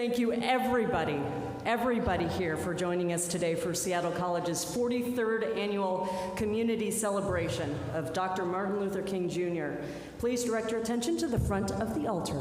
Thank you, everybody here for joining us today for Seattle College's 43rd Annual Community Celebration of Dr. Martin Luther King Jr. Please direct your attention to the front of the altar.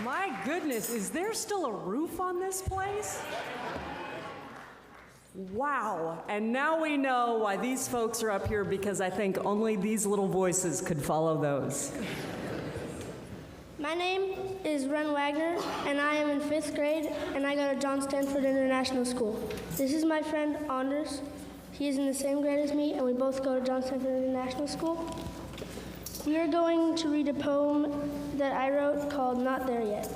My goodness, is there still a roof on this place? Wow, and now we know why these folks are up here, because I think only these little voices could follow those. My name is Ren Wagner, and I am in 5th grade, and I go to John Stanford International School. This is my friend Anders. He is in the same grade as me, and we both go to John Stanford International School. We are going to read a poem that I wrote called Not There Yet.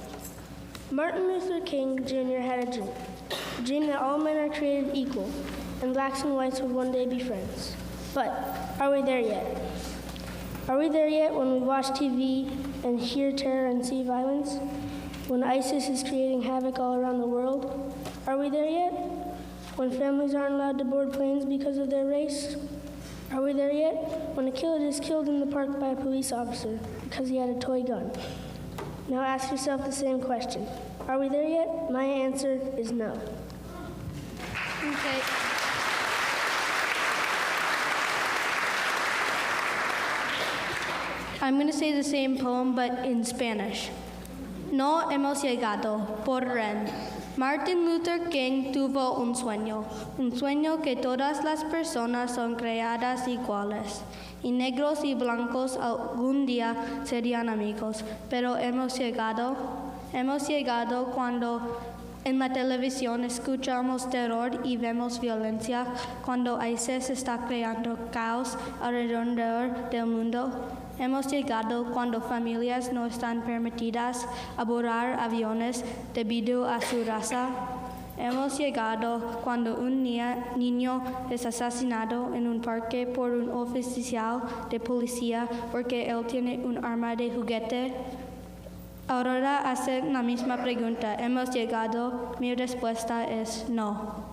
Martin Luther King Jr. had a dream that all men are created equal, and blacks and whites would one day be friends. But are we there yet? Are we there yet when we watch TV and hear terror and see violence? When ISIS is creating havoc all around the world? Are we there yet? When families aren't allowed to board planes because of their race? Are we there yet? When a kid is killed in the park by a police officer because he had a toy gun? Now ask yourself the same question. Are we there yet? My answer is no. Okay. I'm going to say the same poem, but in Spanish. No hemos llegado, por Ren. Martin Luther King tuvo un sueño que todas las personas son creadas iguales, y negros y blancos algún día serían amigos, pero hemos llegado cuando en la televisión escuchamos terror y vemos violencia, cuando ISIS está creando caos alrededor del mundo. Hemos llegado cuando familias no están permitidas abordar aviones debido a su raza. Hemos llegado cuando un niño es asesinado en un parque por un oficial de policía porque él tiene un arma de juguete. Ahora hacen la misma pregunta. ¿Hemos llegado? Mi respuesta es no.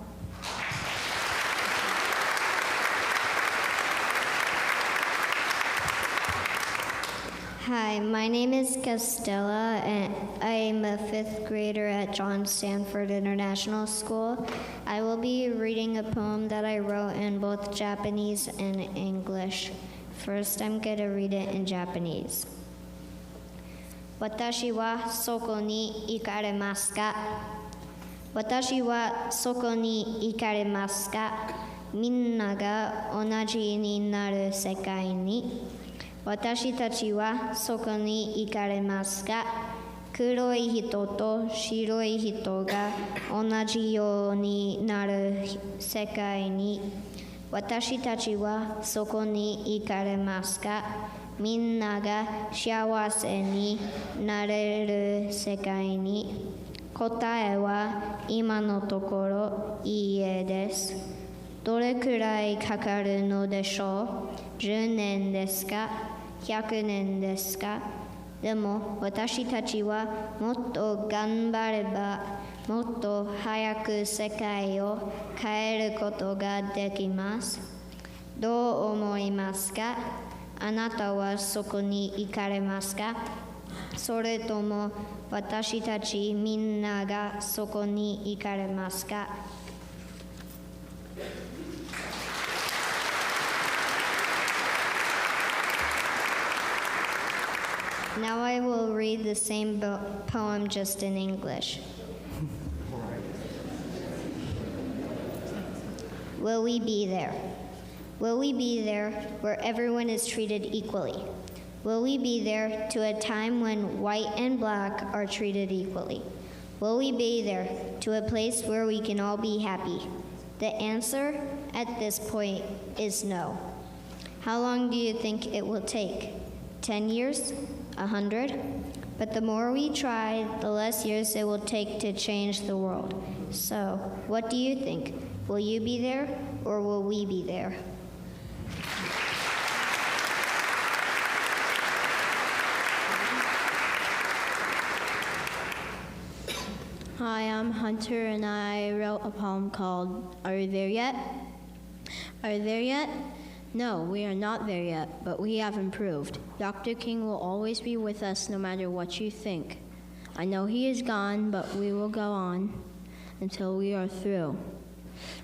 Hi, my name is Castella, and I am a 5th grader at John Stanford International School. I will be reading a poem that I wrote in both Japanese and English. First, I'm going to read it in Japanese. Watashi wa soko ni ikaremasu ka? Watashi wa soko ni ikaremasu ka? Minna ga onaji ni naru sekai ni. Watashi tachi wa soko ni ikaremasu ka? Kuroi hito to shiroi hito ga onaji you ni naru sekai ni. Watashi tachi wa soko ni ikaremasu ka? Minna ga shiawase ni nareru sekai ni. Kotae wa ima no tokoro iie desu. Dore kurai kakaru no deshou? 10 nen desu ka? 100 nen desu ka? でも私たちはもっと頑張ればもっと早く世界を変えることができます。どう思いますか？あなたはそこに行かれますか？それとも私たちみんながそこに行かれますか？ Now I will read the same poem just in English. Will we be there? Will we be there where everyone is treated equally? Will we be there to a time when white and black are treated equally? Will we be there to a place where we can all be happy? The answer at this point is no. How long do you think it will take? 10 years? 100? But the more we try, the less years it will take to change the world. So, what do you think? Will you be there, or will we be there? Hi, I'm Hunter, and I wrote a poem called Are You There Yet? Are you there yet? No, we are not there yet, but we have improved. Dr. King will always be with us no matter what you think. I know he is gone, but we will go on until we are through.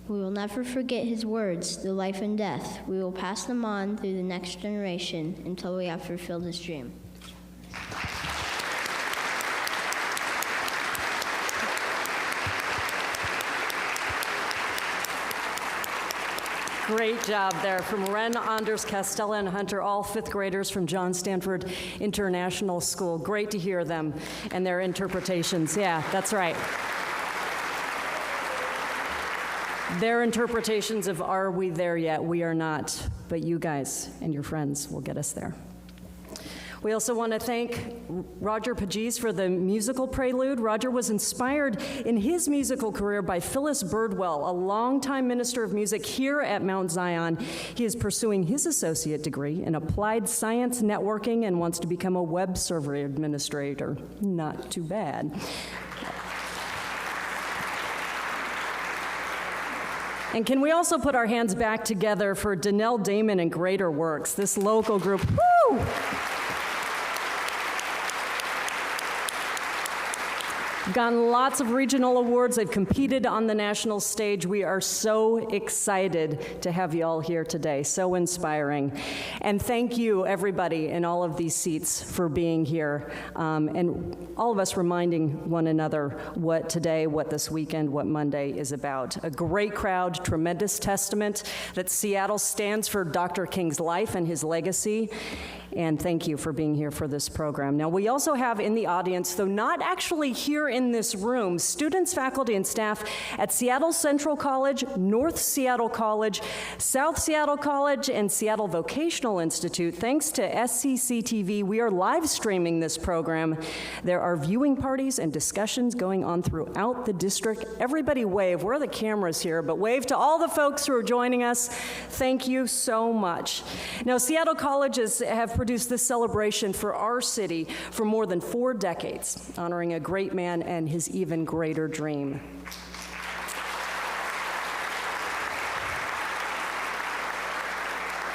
We will never forget his words, the life and death. We will pass them on through the next generation until we have fulfilled his dream. Great job there from Ren, Anders, Castella, and Hunter, all fifth graders from John Stanford International School. Great to hear them and their interpretations. Yeah, that's right. Their interpretations of "Are we there yet?" We are not, but you guys and your friends will get us there. We also want to thank Roger Pagese for the musical prelude. Roger was inspired in his musical career by Phyllis Birdwell, a longtime minister of music here at Mount Zion. He is pursuing his associate degree in applied science networking and wants to become a web server administrator. Not too bad. And can we also put our hands back together for Danelle Damon and Greater Works, this local group. Woo! Gotten lots of regional awards. They've competed on the national stage. We are so excited to have you all here today. So inspiring. And thank you, everybody in all of these seats, for being here. And all of us reminding one another what today, what this weekend, what Monday is about. A great crowd, tremendous testament that Seattle stands for Dr. King's life and his legacy. And thank you for being here for this program. Now, we also have in the audience, though not actually here in this room, students, faculty, and staff at Seattle Central College, North Seattle College, South Seattle College, and Seattle Vocational Institute. Thanks to SCCTV, we are live streaming this program. There are viewing parties and discussions going on throughout the district. Everybody wave. Where are the cameras here? But wave to all the folks who are joining us. Thank you so much. Now, Seattle colleges have produced this celebration for our city for more than 4 decades, honoring a great man and his even greater dream.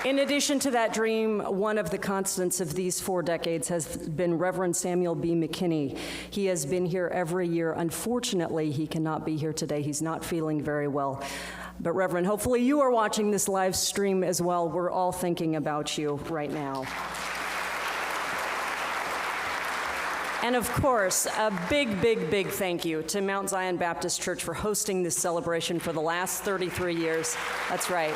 In addition to that dream, one of the constants of these 4 decades has been Reverend Samuel B. McKinney. He has been here every year. Unfortunately, he cannot be here today. He's not feeling very well. But Reverend, hopefully you are watching this live stream as well. We're all thinking about you right now. And of course, a big, big, big thank you to Mount Zion Baptist Church for hosting this celebration for the last 33 years. That's right.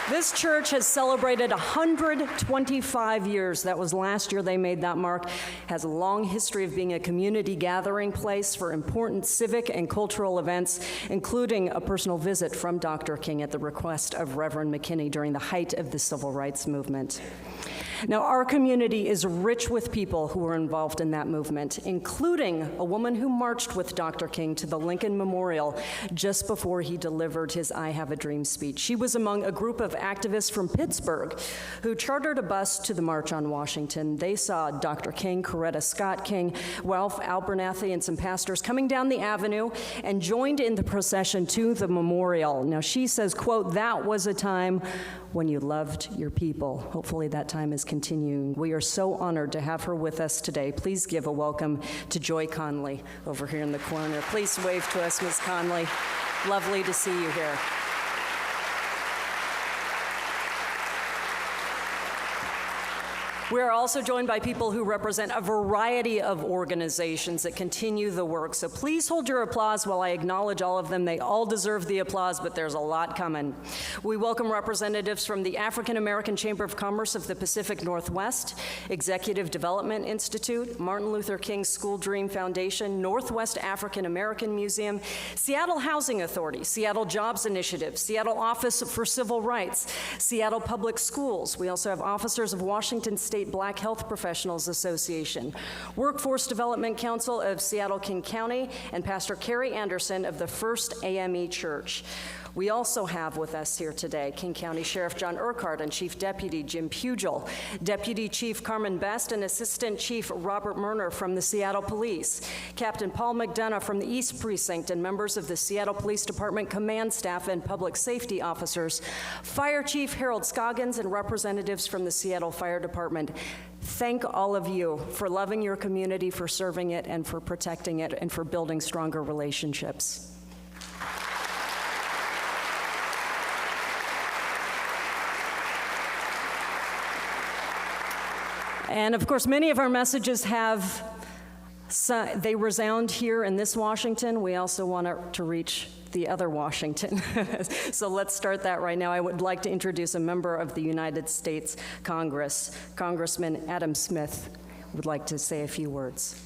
This church has celebrated 125 years. That was last year they made that mark. Has a long history of being a community gathering place for important civic and cultural events, including a personal visit from Dr. King at the request of Reverend McKinney during the height of the civil rights movement. Now, our community is rich with people who were involved in that movement, including a woman who marched with Dr. King to the Lincoln Memorial just before he delivered his I Have a Dream speech. She was among a group of activists from Pittsburgh who chartered a bus to the March on Washington. They saw Dr. King, Coretta Scott King, Ralph Abernathy, and some pastors coming down the avenue and joined in the procession to the memorial. Now, she says, quote, "That was a time when you loved your people." Hopefully that time is continuing. We are so honored to have her with us today. Please give a welcome to Joy Conley over here in the corner. Please wave to us, Ms. Conley. Lovely to see you here. We are also joined by people who represent a variety of organizations that continue the work. So please hold your applause while I acknowledge all of them. They all deserve the applause, but there's a lot coming. We welcome representatives from the African American Chamber of Commerce of the Pacific Northwest, Executive Development Institute, Martin Luther King School Dream Foundation, Northwest African American Museum, Seattle Housing Authority, Seattle Jobs Initiative, Seattle Office for Civil Rights, Seattle Public Schools. We also have officers of Washington State Black Health Professionals Association, Workforce Development Council of Seattle-King County, and Pastor Carrie Anderson of the First AME Church. We also have with us here today King County Sheriff John Urquhart and Chief Deputy Jim Pugel, Deputy Chief Carmen Best, and Assistant Chief Robert Murner from the Seattle Police, Captain Paul McDonough from the East Precinct, and members of the Seattle Police Department command staff and public safety officers, Fire Chief Harold Scoggins, and representatives from the Seattle Fire Department. Thank all of you for loving your community, for serving it, and for protecting it, and for building stronger relationships. And of course, many of our messages they resound here in this Washington. We also want to reach the other Washington. So let's start that right now. I would like to introduce a member of the United States Congress. Congressman Adam Smith would like to say a few words.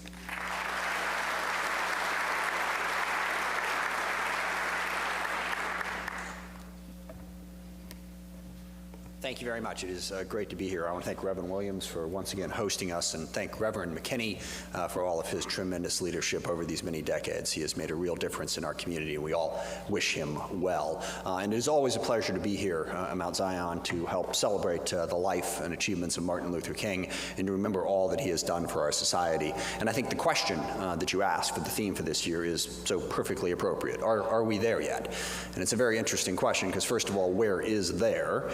Thank you very much. It is great to be here. I want to thank Reverend Williams for once again hosting us, and thank Reverend McKinney for all of his tremendous leadership over these many decades. He has made a real difference in our community, and we all wish him well. And it is always a pleasure to be here at Mount Zion to help celebrate the life and achievements of Martin Luther King and to remember all that he has done for our society. And I think the question that you asked for the theme for this year is so perfectly appropriate. Are we there yet? And it's a very interesting question because, first of all, where is there?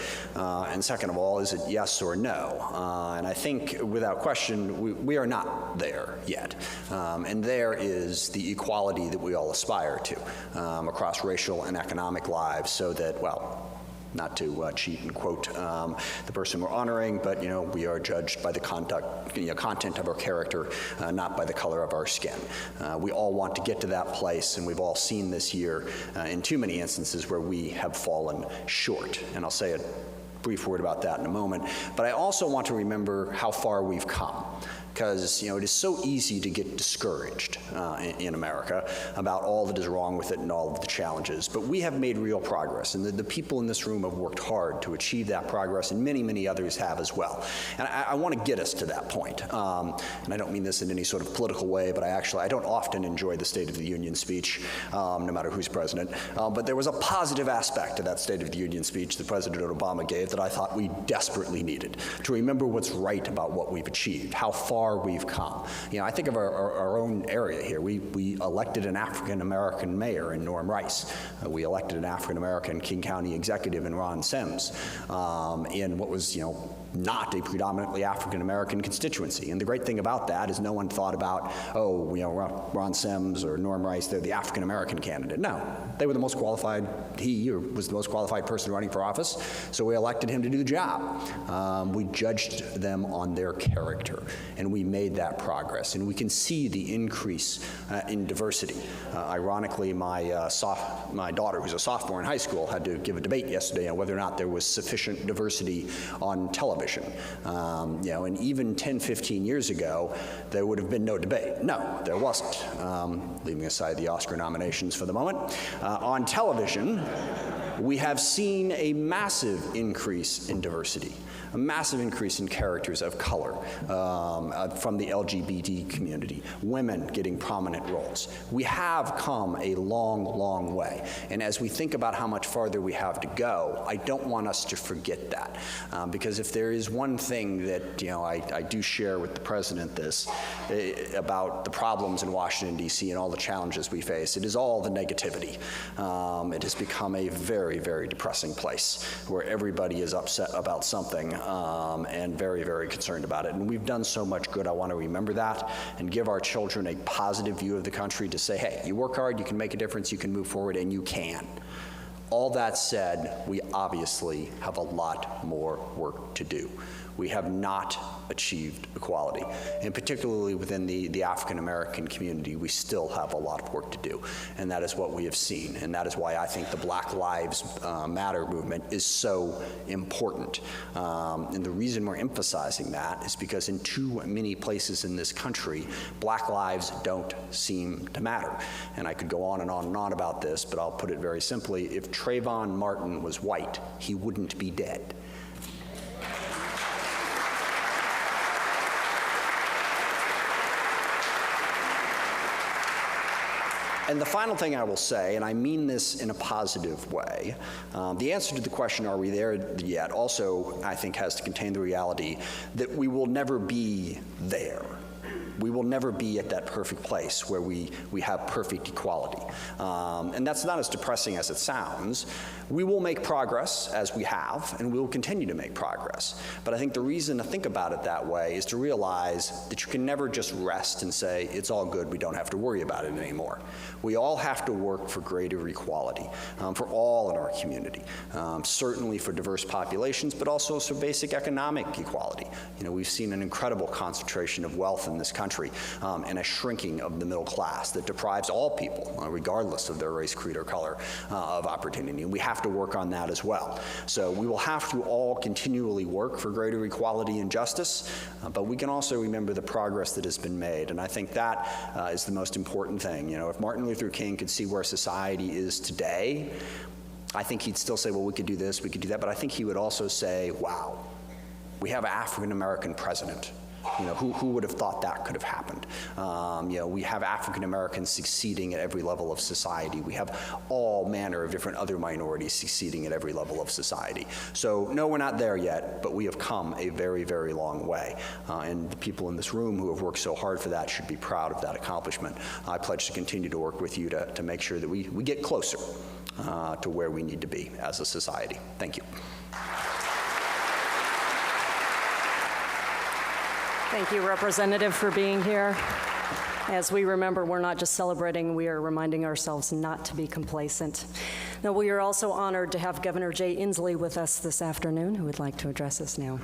And second of all, is it yes or no? And I think, without question, we are not there yet. And there is the equality that we all aspire to across racial and economic lives so that, well, not to cheat and quote the person we're honoring, but we are judged by the content of our character, not by the color of our skin. We all want to get to that place, and we've all seen this year in too many instances where we have fallen short. And I'll say a brief word about that in a moment. But I also want to remember how far we've come. Because it is so easy to get discouraged in America about all that is wrong with it and all of the challenges. But we have made real progress, and the people in this room have worked hard to achieve that progress, and many, many others have as well. And I want to get us to that point. And I don't mean this in any sort of political way, but I don't often enjoy the State of the Union speech, no matter who's president. But there was a positive aspect to that State of the Union speech that President Obama gave that I thought we desperately needed, to remember what's right about what we've achieved, how far we've come. I think of our own area here. We elected an African-American mayor in Norm Rice. We elected an African-American King County executive in Ron Sims in what was, not a predominantly African-American constituency. And the great thing about that is no one thought about, Ron Sims or Norm Rice, they're the African-American candidate. No, they were the most qualified, he was the most qualified person running for office, so we elected him to do the job. We judged them on their character, and we made that progress. And we can see the increase in diversity. Ironically, my daughter, who's a sophomore in high school, had to give a debate yesterday on whether or not there was sufficient diversity on television. And even 10, 15 years ago, there would have been no debate. No, there wasn't, leaving aside the Oscar nominations for the moment. On television, we have seen a massive increase in diversity, a massive increase in characters of color from the LGBT community, women getting prominent roles. We have come a long, long way. And as we think about how much farther we have to go, I don't want us to forget that. Because if there is one thing that I do share with the president about the problems in Washington, D.C. and all the challenges we face, it is all the negativity. It has become a very, very depressing place where everybody is upset about something and very, very concerned about it. And we've done so much good. I want to remember that and give our children a positive view of the country to say, hey, you work hard, you can make a difference, you can move forward, and you can. All that said, we obviously have a lot more work to do. We have not achieved equality. And particularly within the African-American community, we still have a lot of work to do. And that is what we have seen. And that is why I think the Black Lives Matter movement is so important. And the reason we're emphasizing that is because in too many places in this country, Black lives don't seem to matter. And I could go on and on and on about this, but I'll put it very simply. If Trayvon Martin was white, he wouldn't be dead. And the final thing I will say, and I mean this in a positive way, the answer to the question, are we there yet, also, I think, has to contain the reality that we will never be there. We will never be at that perfect place where we have perfect equality. And that's not as depressing as it sounds. We will make progress, as we have, and we will continue to make progress. But I think the reason to think about it that way is to realize that you can never just rest and say, it's all good, we don't have to worry about it anymore. We all have to work for greater equality, for all in our community, certainly for diverse populations, but also for basic economic equality. We've seen an incredible concentration of wealth in this country. country, and a shrinking of the middle class that deprives all people, regardless of their race, creed, or color, of opportunity. And we have to work on that as well. So we will have to all continually work for greater equality and justice, but we can also remember the progress that has been made. And I think that is the most important thing. You know, if Martin Luther King could see where society is today, I think he'd still say, well, we could do this, we could do that, but I think he would also say, wow, we have an African-American president. You know, who would have thought that could have happened? You know, we have African Americans succeeding at every level of society. We have all manner of different other minorities succeeding at every level of society. So, no, we're not there yet, but we have come a very, very long way. And the people in this room who have worked so hard for that should be proud of that accomplishment. I pledge to continue to work with you to make sure that we get closer to where we need to be as a society. Thank you. Thank you, Representative, for being here. As we remember, we're not just celebrating, we are reminding ourselves not to be complacent. Now, we are also honored to have Governor Jay Inslee with us this afternoon, who would like to address us now.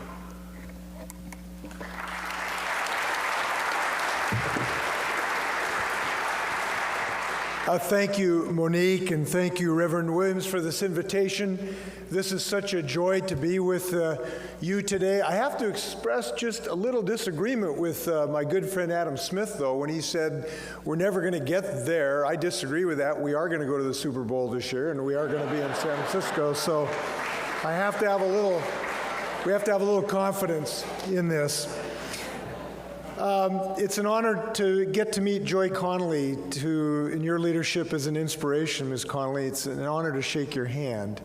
Thank you, Monique, and thank you, Reverend Williams, for this invitation. This is such a joy to be with you today. I have to express just a little disagreement with my good friend Adam Smith, though, when he said we're never going to get there. I disagree with that. We are going to go to the Super Bowl this year, and we are going to be in San Francisco. So I have to have a little. We have to have a little confidence in this. It's an honor to get to meet Joy Connolly, in your leadership as an inspiration, Ms. Connolly. It's an honor to shake your hand.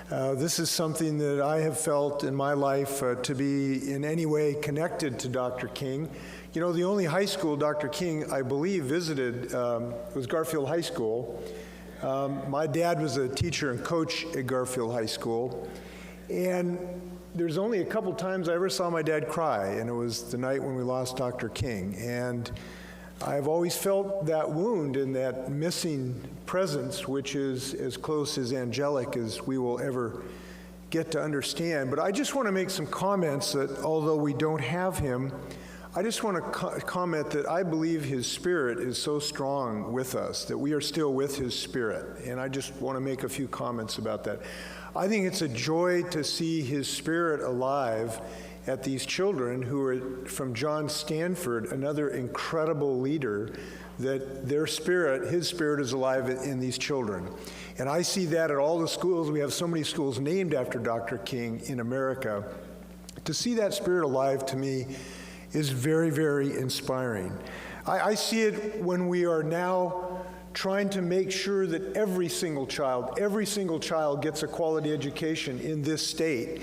This is something that I have felt in my life to be in any way connected to Dr. King. You know, the only high school Dr. King, I believe, visited was Garfield High School. My dad was a teacher and coach at Garfield High School, and there's only a couple times I ever saw my dad cry, and it was the night when we lost Dr. King. And I've always felt that wound and that missing presence, which is as close as angelic as we will ever get to understand. But I just want to make some comments that, although we don't have him, I just want to comment that I believe his spirit is so strong with us, that we are still with his spirit. And I just want to make a few comments about that. I think it's a joy to see his spirit alive at these children who are from John Stanford, another incredible leader, that their spirit, his spirit is alive in these children. And I see that at all the schools. We have so many schools named after Dr. King in America. To see that spirit alive, to me, is very, very inspiring. I see it when we are now trying to make sure that every single child gets a quality education in this state,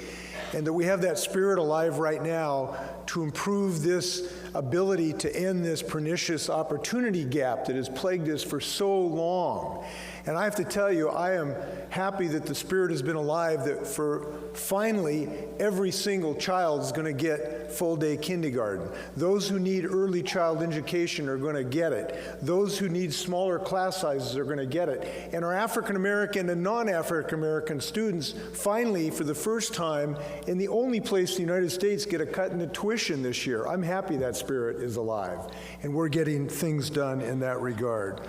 and that we have that spirit alive right now to improve this ability to end this pernicious opportunity gap that has plagued us for so long. And I have to tell you, I am happy that the spirit has been alive, that for finally every single child is going to get full-day kindergarten. Those who need early child education are going to get it. Those who need smaller class sizes are going to get it. And our African American and non-African American students finally, for the first time, in the only place in the United States, get a cut in the tuition this year. I'm happy that spirit is alive, and we're getting things done in that regard.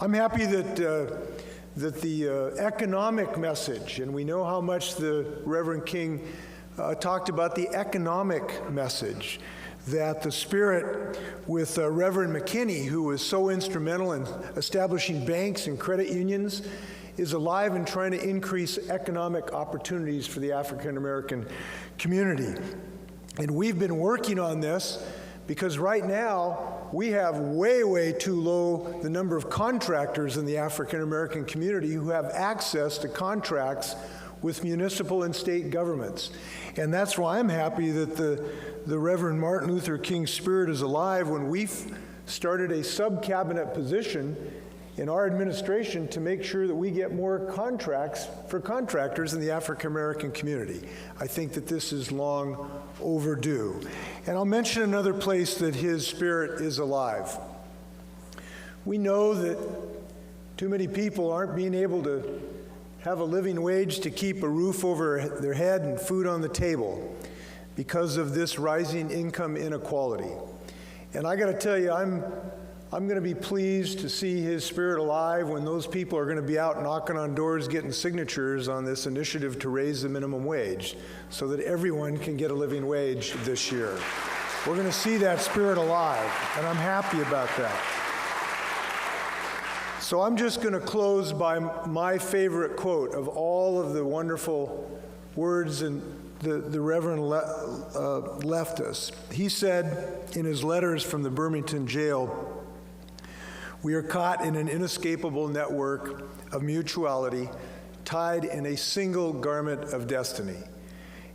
I'm happy that the economic message, and we know how much the Reverend King talked about the economic message, that the spirit with Reverend McKinney, who was so instrumental in establishing banks and credit unions, is alive and trying to increase economic opportunities for the African American community. And we've been working on this because right now we have way, way too low the number of contractors in the African American community who have access to contracts with municipal and state governments. And that's why I'm happy that the Reverend Martin Luther King spirit is alive when we've started a sub-cabinet position in our administration to make sure that we get more contracts for contractors in the African American community. I think that this is long overdue. And I'll mention another place that his spirit is alive. We know that too many people aren't being able to have a living wage to keep a roof over their head and food on the table because of this rising income inequality. And I got to tell you, I'm going to be pleased to see his spirit alive when those people are going to be out knocking on doors getting signatures on this initiative to raise the minimum wage so that everyone can get a living wage this year. We're going to see that spirit alive, and I'm happy about that. So I'm just going to close by my favorite quote of all of the wonderful words and the Reverend left us. He said in his letters from the Birmingham jail, "We are caught in an inescapable network of mutuality, tied in a single garment of destiny."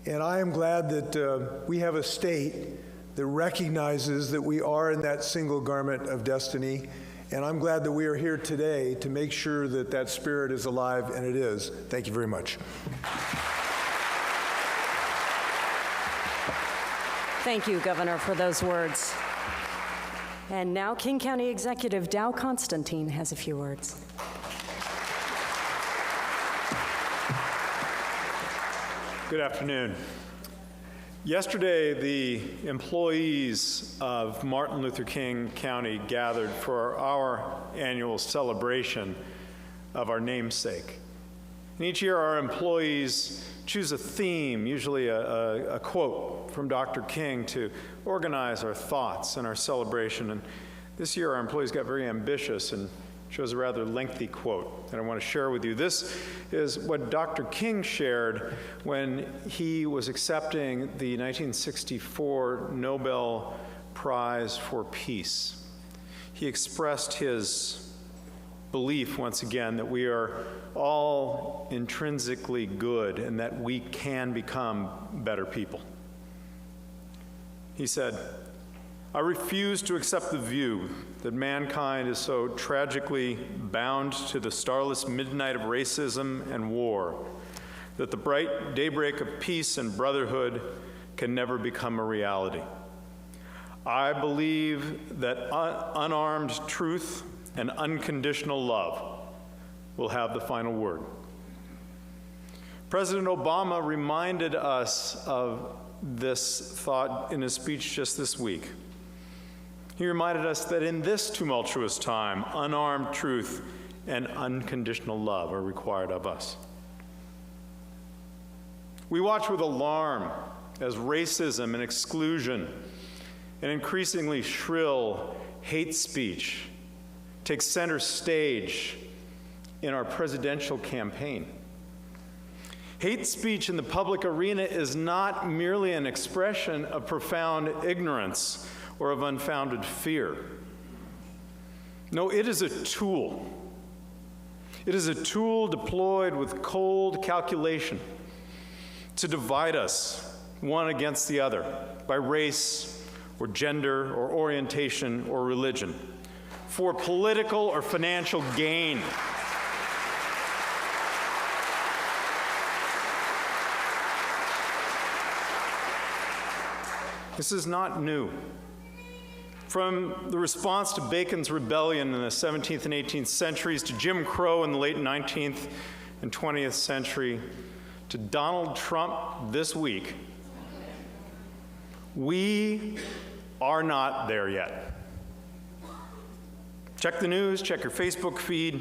And I am glad that we have a state that recognizes that we are in that single garment of destiny. And I'm glad that we are here today to make sure that that spirit is alive, and it is. Thank you very much. Thank you, Governor, for those words. And now King County Executive Dow Constantine has a few words. Good afternoon. Yesterday, the employees of Martin Luther King County gathered for our annual celebration of our namesake. And each year, our employees choose a theme, usually a quote from Dr. King, to organize our thoughts and our celebration. And this year, our employees got very ambitious and chose a rather lengthy quote that I want to share with you. This is what Dr. King shared when he was accepting the 1964 Nobel Prize for Peace. He expressed his belief, once again, that we are all intrinsically good and that we can become better people. He said, "I refuse to accept the view that mankind is so tragically bound to the starless midnight of racism and war that the bright daybreak of peace and brotherhood can never become a reality. I believe that unarmed truth and unconditional love will have the final word." President Obama reminded us of this thought in his speech just this week. He reminded us that in this tumultuous time, unarmed truth and unconditional love are required of us. We watch with alarm as racism and exclusion and increasingly shrill hate speech takes center stage in our presidential campaign. Hate speech in the public arena is not merely an expression of profound ignorance or of unfounded fear. No, it is a tool. It is a tool deployed with cold calculation to divide us one against the other by race or gender or orientation or religion for political or financial gain. This is not new. From the response to Bacon's rebellion in the 17th and 18th centuries, to Jim Crow in the late 19th and 20th century, to Donald Trump this week, we are not there yet. Check the news, check your Facebook feed.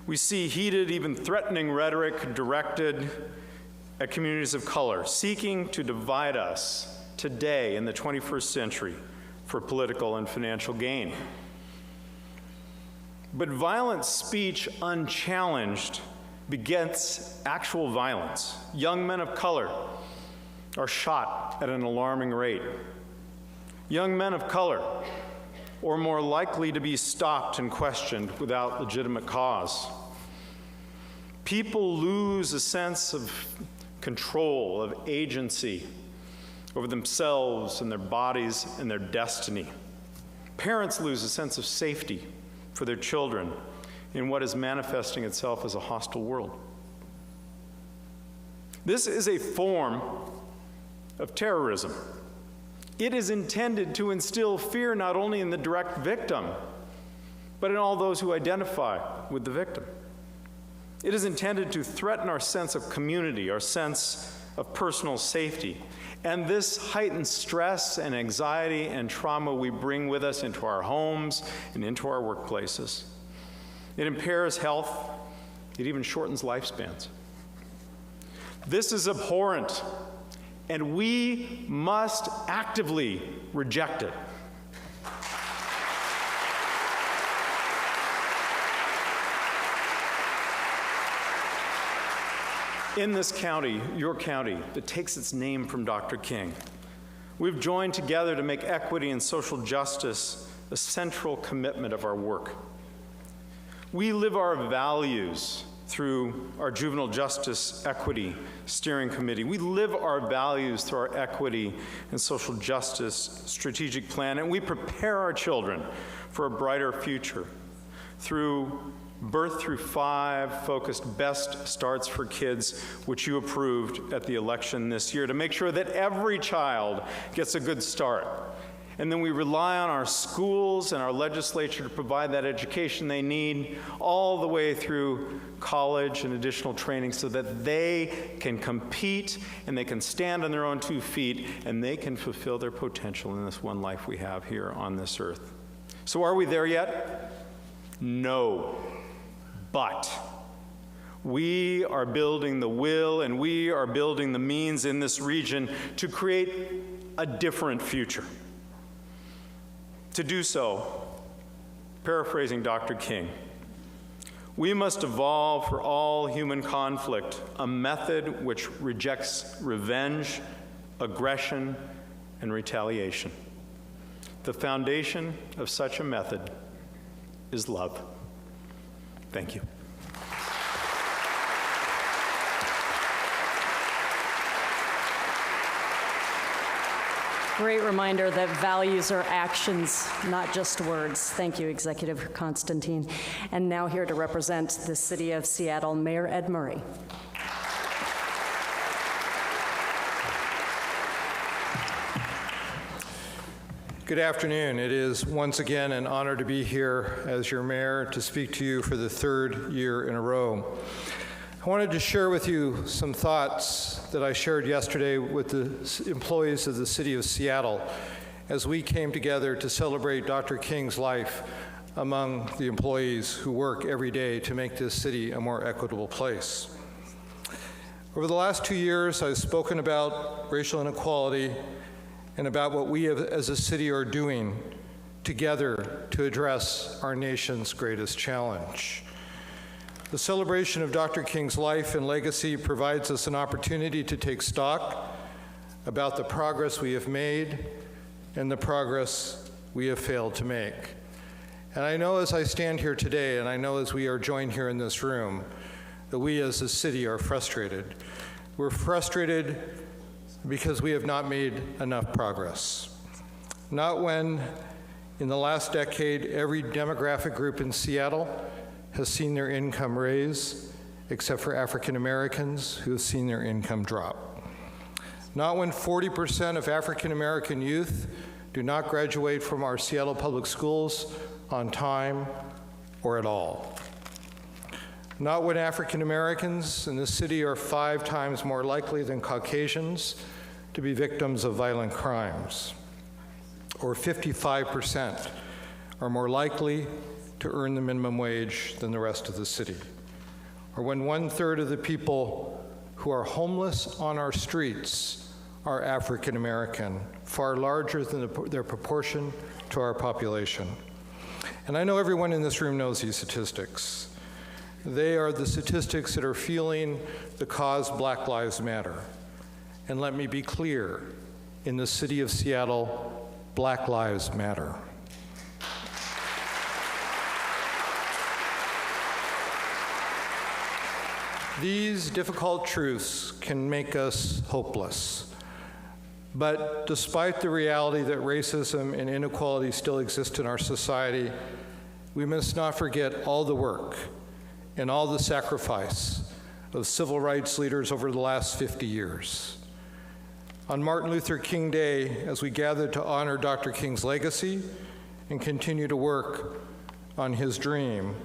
We see heated, even threatening rhetoric directed at communities of color, seeking to divide us today in the 21st century for political and financial gain. But violent speech unchallenged begets actual violence. Young men of color are shot at an alarming rate. Young men of color are more likely to be stopped and questioned without legitimate cause. People lose a sense of control, of agency over themselves and their bodies and their destiny. Parents lose a sense of safety for their children in what is manifesting itself as a hostile world. This is a form of terrorism. It is intended to instill fear not only in the direct victim, but in all those who identify with the victim. It is intended to threaten our sense of community, our sense of personal safety. And this heightened stress and anxiety and trauma we bring with us into our homes and into our workplaces. It impairs health. It even shortens lifespans. This is abhorrent, and we must actively reject it. In this county, your county, that takes its name from Dr. King, we've joined together to make equity and social justice a central commitment of our work. We live our values through our Juvenile Justice Equity Steering Committee. We live our values through our Equity and Social Justice Strategic Plan, and we prepare our children for a brighter future through Birth Through 5 focused Best Starts for Kids, which you approved at the election this year, to make sure that every child gets a good start. And then we rely on our schools and our legislature to provide that education they need all the way through college and additional training so that they can compete and they can stand on their own 2 feet and they can fulfill their potential in this one life we have here on this earth. So are we there yet? No. But we are building the will and we are building the means in this region to create a different future. To do so, paraphrasing Dr. King, we must evolve for all human conflict a method which rejects revenge, aggression, and retaliation. The foundation of such a method is love. Thank you. Great reminder that values are actions, not just words. Thank you, Executive Constantine. And now here to represent the City of Seattle, Mayor Ed Murray. Good afternoon. It is once again an honor to be here as your mayor to speak to you for the 3rd year in a row. I wanted to share with you some thoughts that I shared yesterday with the employees of the City of Seattle as we came together to celebrate Dr. King's life among the employees who work every day to make this city a more equitable place. Over the last 2 years, I've spoken about racial inequality and about what we as a city are doing together to address our nation's greatest challenge. The celebration of Dr. King's life and legacy provides us an opportunity to take stock about the progress we have made and the progress we have failed to make. And I know as I stand here today, and I know as we are joined here in this room, that we as a city are frustrated. We're frustrated because we have not made enough progress. Not when, in the last decade, every demographic group in Seattle has seen their income raise, except for African Americans who have seen their income drop. Not when 40% of African American youth do not graduate from our Seattle public schools on time or at all. Not when African Americans in this city are 5 times more likely than Caucasians to be victims of violent crimes, or 55% are more likely to earn the minimum wage than the rest of the city, or when 1/3 of the people who are homeless on our streets are African American, far larger than their proportion to our population. And I know everyone in this room knows these statistics. They are the statistics that are fueling the cause Black Lives Matter. And let me be clear, in the city of Seattle, Black Lives Matter. These difficult truths can make us hopeless. But despite the reality that racism and inequality still exist in our society, we must not forget all the work and all the sacrifice of civil rights leaders over the last 50 years. On Martin Luther King Day, as we gather to honor Dr. King's legacy and continue to work on his dream,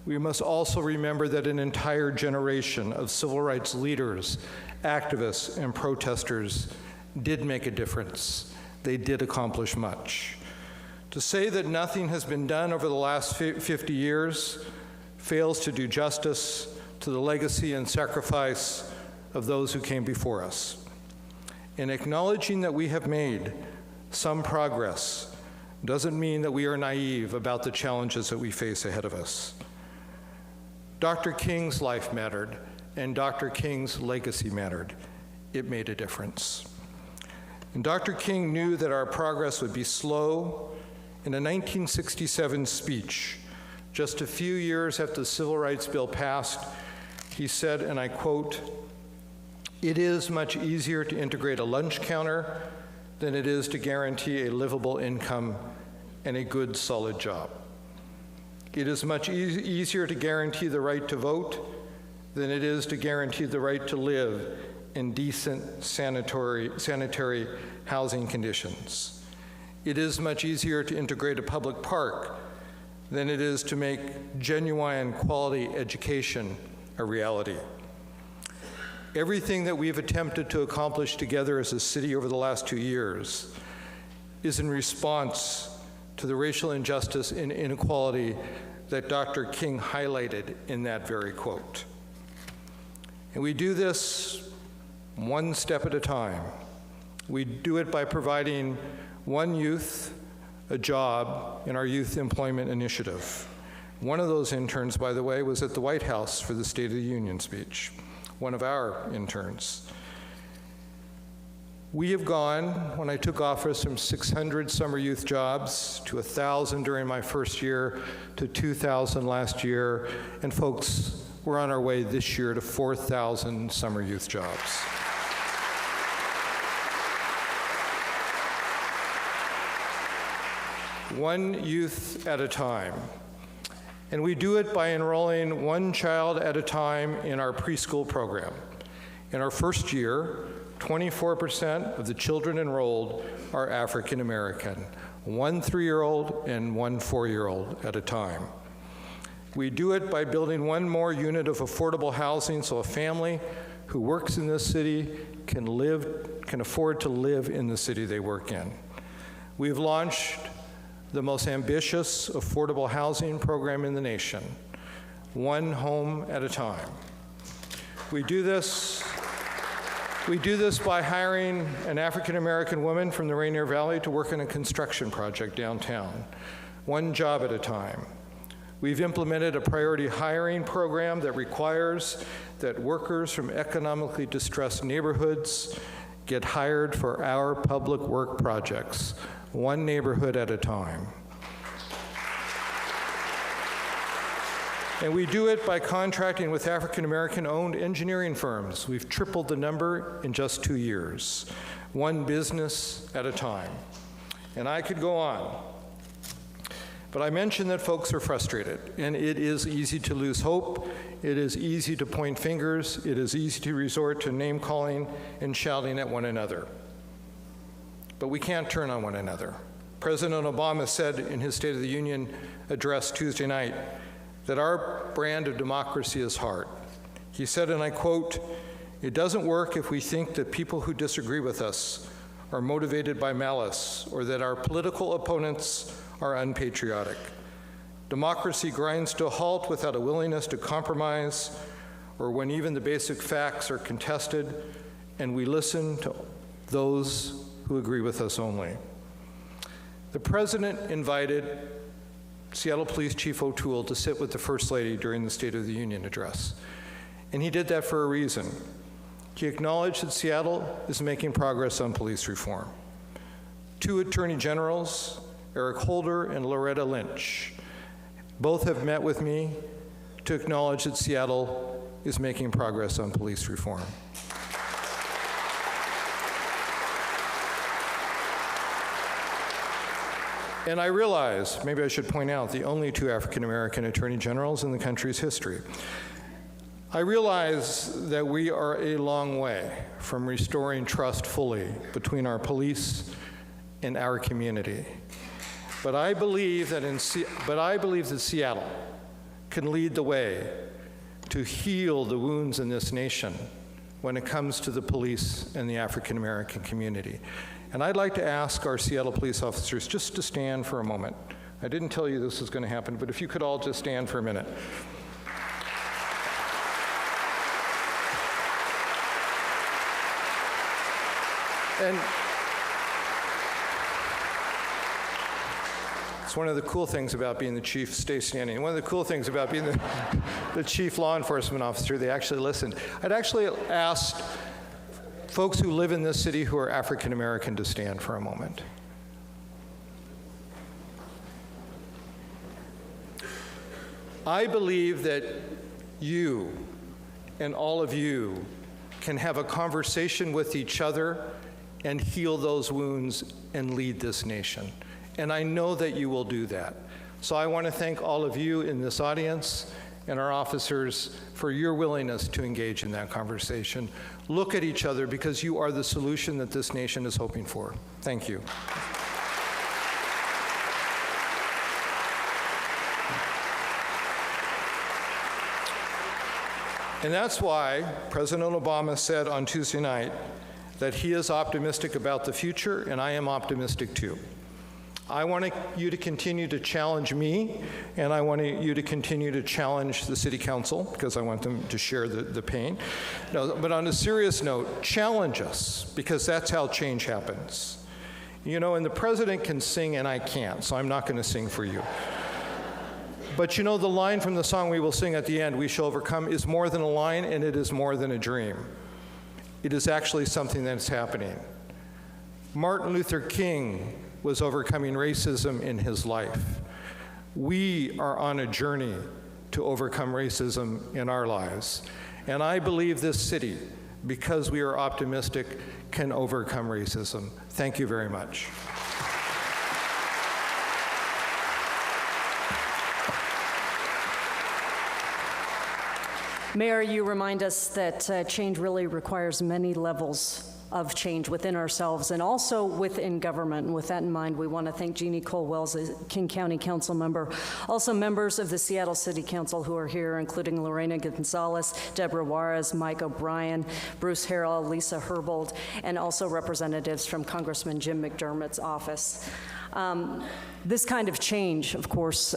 we must also remember that an entire generation of civil rights leaders, activists, and protesters did make a difference. They did accomplish much. To say that nothing has been done over the last 50 years fails to do justice to the legacy and sacrifice of those who came before us. In acknowledging that we have made some progress doesn't mean that we are naive about the challenges that we face ahead of us. Dr. King's life mattered, and Dr. King's legacy mattered. It made a difference. And Dr. King knew that our progress would be slow. In a 1967 speech, just a few years after the Civil Rights Bill passed, he said, and I quote, "It is much easier to integrate a lunch counter than it is to guarantee a livable income and a good, solid job. It is much easier to guarantee the right to vote than it is to guarantee the right to live in decent sanitary housing conditions. It is much easier to integrate a public park than it is to make genuine quality education a reality. Everything that we've attempted to accomplish together as a city over the last 2 years is in response to the racial injustice and inequality that Dr. King highlighted in that very quote. And we do this one step at a time. We do it by providing one youth a job in our Youth Employment Initiative. One of those interns, by the way, was at the White House for the State of the Union speech, one of our interns. We have gone, when I took office, from 600 summer youth jobs to 1,000 during my first year to 2,000 last year, and folks, we're on our way this year to 4,000 summer youth jobs. One youth at a time. And we do it by enrolling one child at a time in our preschool program. In our first year, 24% of the children enrolled are African American, one 3-year-old and one 4-year-old at a time. We do it by building one more unit of affordable housing so a family who works in this city can afford to live in the city they work in. We've launched the most ambitious affordable housing program in the nation, one home at a time. We do this by hiring an African-American woman from the Rainier Valley to work on a construction project downtown, one job at a time. We've implemented a priority hiring program that requires that workers from economically distressed neighborhoods get hired for our public work projects, one neighborhood at a time. And we do it by contracting with African-American-owned engineering firms. We've tripled the number in just 2 years, one business at a time. And I could go on. But I mentioned that folks are frustrated, and it is easy to lose hope. It is easy to point fingers. It is easy to resort to name-calling and shouting at one another. But we can't turn on one another. President Obama said in his State of the Union address Tuesday night that our brand of democracy is hard. He said, and I quote, "It doesn't work if we think that people who disagree with us are motivated by malice or that our political opponents are unpatriotic. Democracy grinds to a halt without a willingness to compromise or when even the basic facts are contested, and we listen to those who agree with us only." The President invited Seattle Police Chief O'Toole to sit with the First Lady during the State of the Union address. And he did that for a reason. He acknowledged that Seattle is making progress on police reform. 2 Attorney Generals, Eric Holder and Loretta Lynch, both have met with me to acknowledge that Seattle is making progress on police reform. And I realize, maybe I should point out, the only 2 African-American attorney generals in the country's history. I realize that we are a long way from restoring trust fully between our police and our community. But I believe that Seattle can lead the way to heal the wounds in this nation when it comes to the police and the African American community. And I'd like to ask our Seattle police officers just to stand for a moment. I didn't tell you this was going to happen, but if you could all just stand for a minute. And it's one of the cool things about being the chief, stay standing. One of the cool things about being the chief law enforcement officer, they actually listened. I'd actually asked folks who live in this city who are African American to stand for a moment. I believe that you and all of you can have a conversation with each other and heal those wounds and lead this nation. And I know that you will do that. So I want to thank all of you in this audience and our officers for your willingness to engage in that conversation. Look at each other because you are the solution that this nation is hoping for. Thank you. And that's why President Obama said on Tuesday night that he is optimistic about the future, and I am optimistic too. I want you to continue to challenge me, and I want you to continue to challenge the City Council, because I want them to share the pain. No, but on a serious note, challenge us, because that's how change happens. You know, and the president can sing and I can't, so I'm not going to sing for you. But you know, the line from the song we will sing at the end, "We Shall Overcome," is more than a line, and it is more than a dream. It is actually something that's happening. Martin Luther King was overcoming racism in his life. We are on a journey to overcome racism in our lives. And I believe this city, because we are optimistic, can overcome racism. Thank you very much. Mayor, you remind us that change really requires many levels of change within ourselves and also within government. And with that in mind, we want to thank Jeannie Cole-Wells, a King County Council member, also members of the Seattle City Council who are here, including Lorena Gonzalez, Deborah Juarez, Mike O'Brien, Bruce Harrell, Lisa Herbold, and also representatives from Congressman Jim McDermott's office. This kind of change, of course,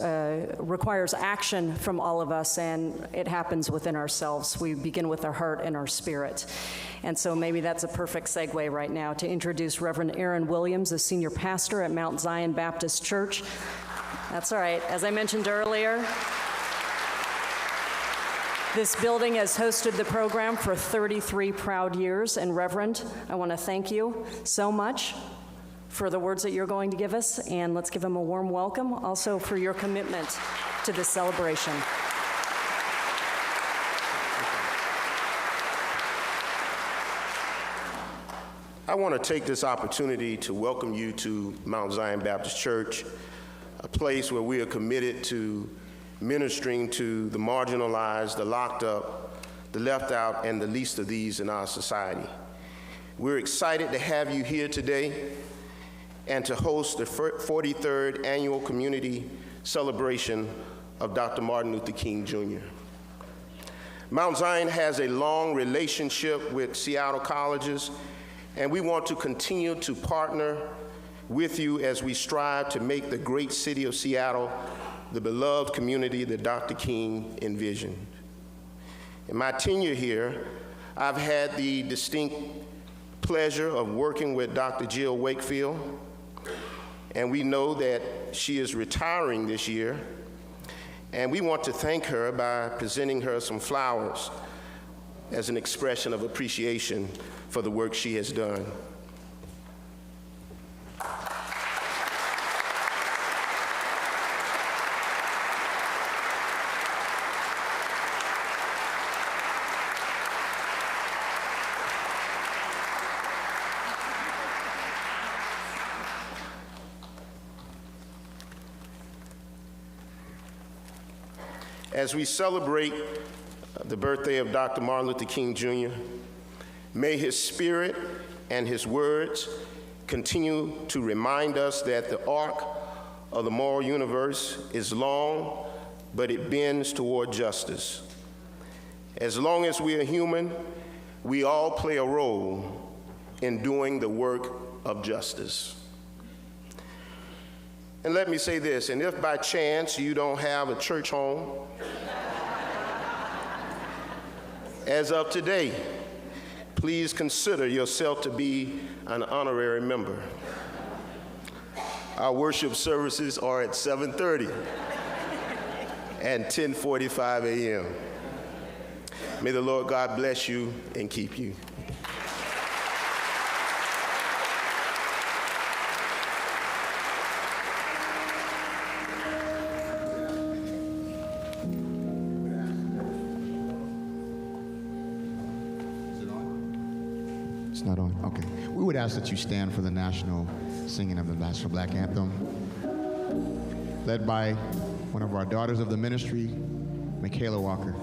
requires action from all of us, and it happens within ourselves. We begin with our heart and our spirit. And so maybe that's a perfect segue right now to introduce Reverend Ren Williams, a senior pastor at Mount Zion Baptist Church. That's all right. As I mentioned earlier, this building has hosted the program for 33 proud years. And Reverend, I want to thank you so much for the words that you're going to give us, and let's give him a warm welcome, also for your commitment to this celebration. I want to take this opportunity to welcome you to Mount Zion Baptist Church, a place where we are committed to ministering to the marginalized, the locked up, the left out, and the least of these in our society. We're excited to have you here today and to host the 43rd Annual Community Celebration of Dr. Martin Luther King Jr. Mount Zion has a long relationship with Seattle colleges, and we want to continue to partner with you as we strive to make the great city of Seattle the beloved community that Dr. King envisioned. In my tenure here, I've had the distinct pleasure of working with Dr. Jill Wakefield, and we know that she is retiring this year, and we want to thank her by presenting her some flowers as an expression of appreciation for the work she has done. As we celebrate the birthday of Dr. Martin Luther King Jr., may his spirit and his words continue to remind us that the arc of the moral universe is long, but it bends toward justice. As long as we are human, we all play a role in doing the work of justice. And let me say this, and if by chance you don't have a church home, as of today, please consider yourself to be an honorary member. Our worship services are at 7:30 and 10:45 a.m. May the Lord God bless you and keep you. It's not on? Okay. We would ask that you stand for the national singing of the National Black Anthem, led by one of our daughters of the ministry, Michaela Walker.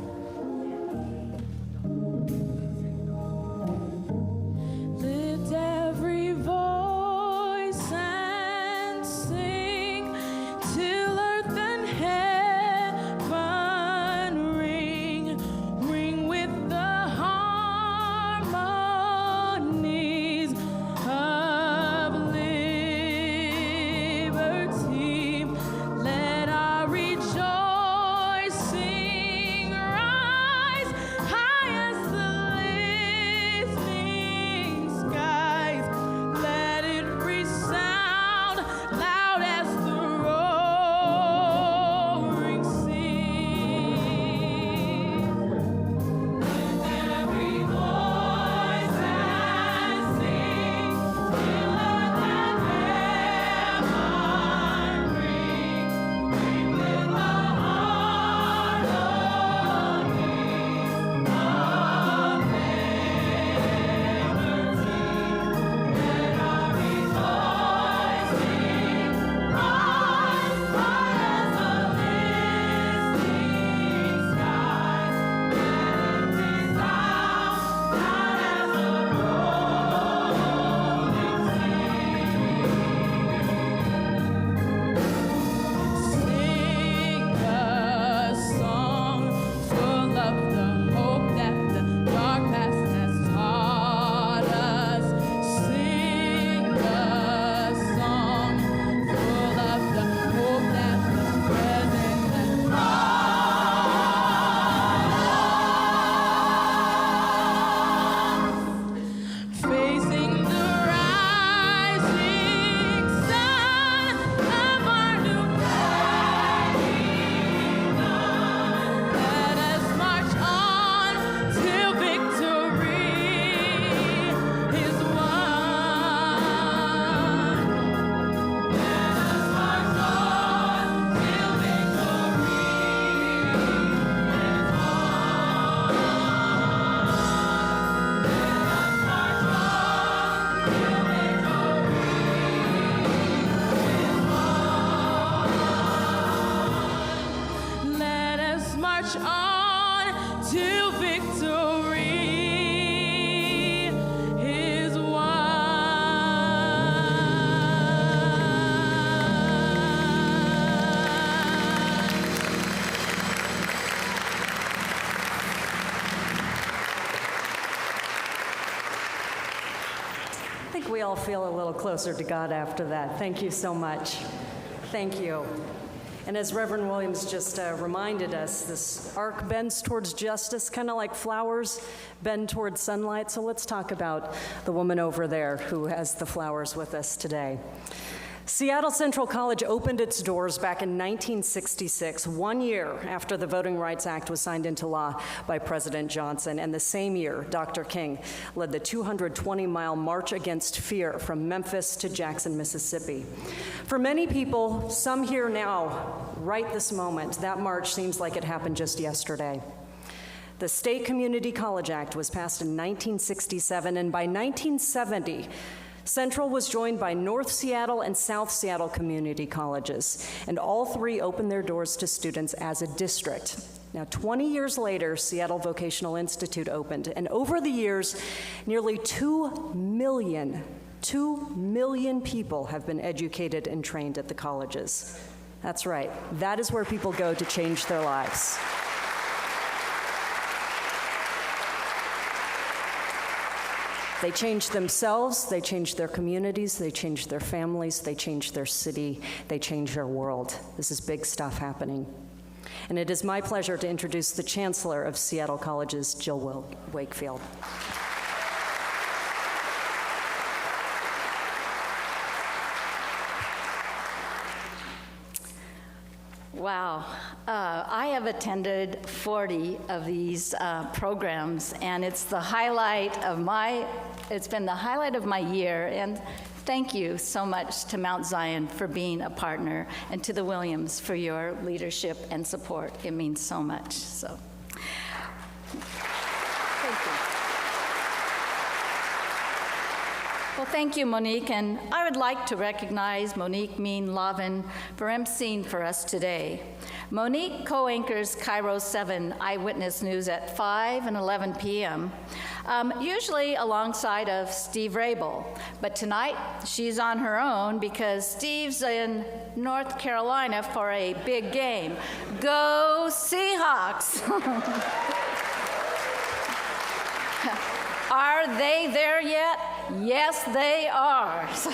Lift every voice and sing till earth and heaven ring, ring with the harmonies of liberty. Let our rejoicing rise high as the listening skies. Let it resound loud as the roaring sea. Lift every voice and sing till earth and heaven ring, ring with the harmonies of liberty. Let our rejoicing rise high as the listening skies. Let it resound loud as the rolling sea. Sing a song full of the hope that the dark past has taught us. Sing a song full of the hope that the present has brought. Facing the rising sun of our new kingdom, let us march on till victory is won. Let us march on till victory is won. Let us march on till victory is won. I think we all feel a little closer to God after that. Thank you so much. Thank you. And as Reverend Williams just reminded us, this arc bends towards justice, kind of like flowers bend towards sunlight. So let's talk about the woman over there who has the flowers with us today. Seattle Central College opened its doors back in 1966, 1 year after the Voting Rights Act was signed into law by President Johnson. And the same year, Dr. King led the 220-mile March Against Fear from Memphis to Jackson, Mississippi. For many people, some here now, right this moment, that march seems like it happened just yesterday. The State Community College Act was passed in 1967, and by 1970, Central was joined by North Seattle and South Seattle community colleges, and all three opened their doors to students as a district. Now, 20 years later, Seattle Vocational Institute opened, and over the years, nearly 2 million people have been educated and trained at the colleges. That's right. That is where people go to change their lives. They change themselves, they change their communities, they change their families, they change their city, they change their world. This is big stuff happening. And it is my pleasure to introduce the Chancellor of Seattle Colleges, Jill Wakefield. Wow. I have attended 40 of these programs, and it's been the highlight of my year, and thank you so much to Mount Zion for being a partner, and to the Williams for your leadership and support. It means so much. So, thank you. Well, thank you, Monique, and I would like to recognize Monique Mean-Lavin for emceeing for us today. Monique co-anchors Cairo 7 Eyewitness News at 5 and 11 p.m., usually alongside of Steve Rabel. But tonight, she's on her own because Steve's in North Carolina for a big game. Go Seahawks! Are they there yet? Yes, they are. So,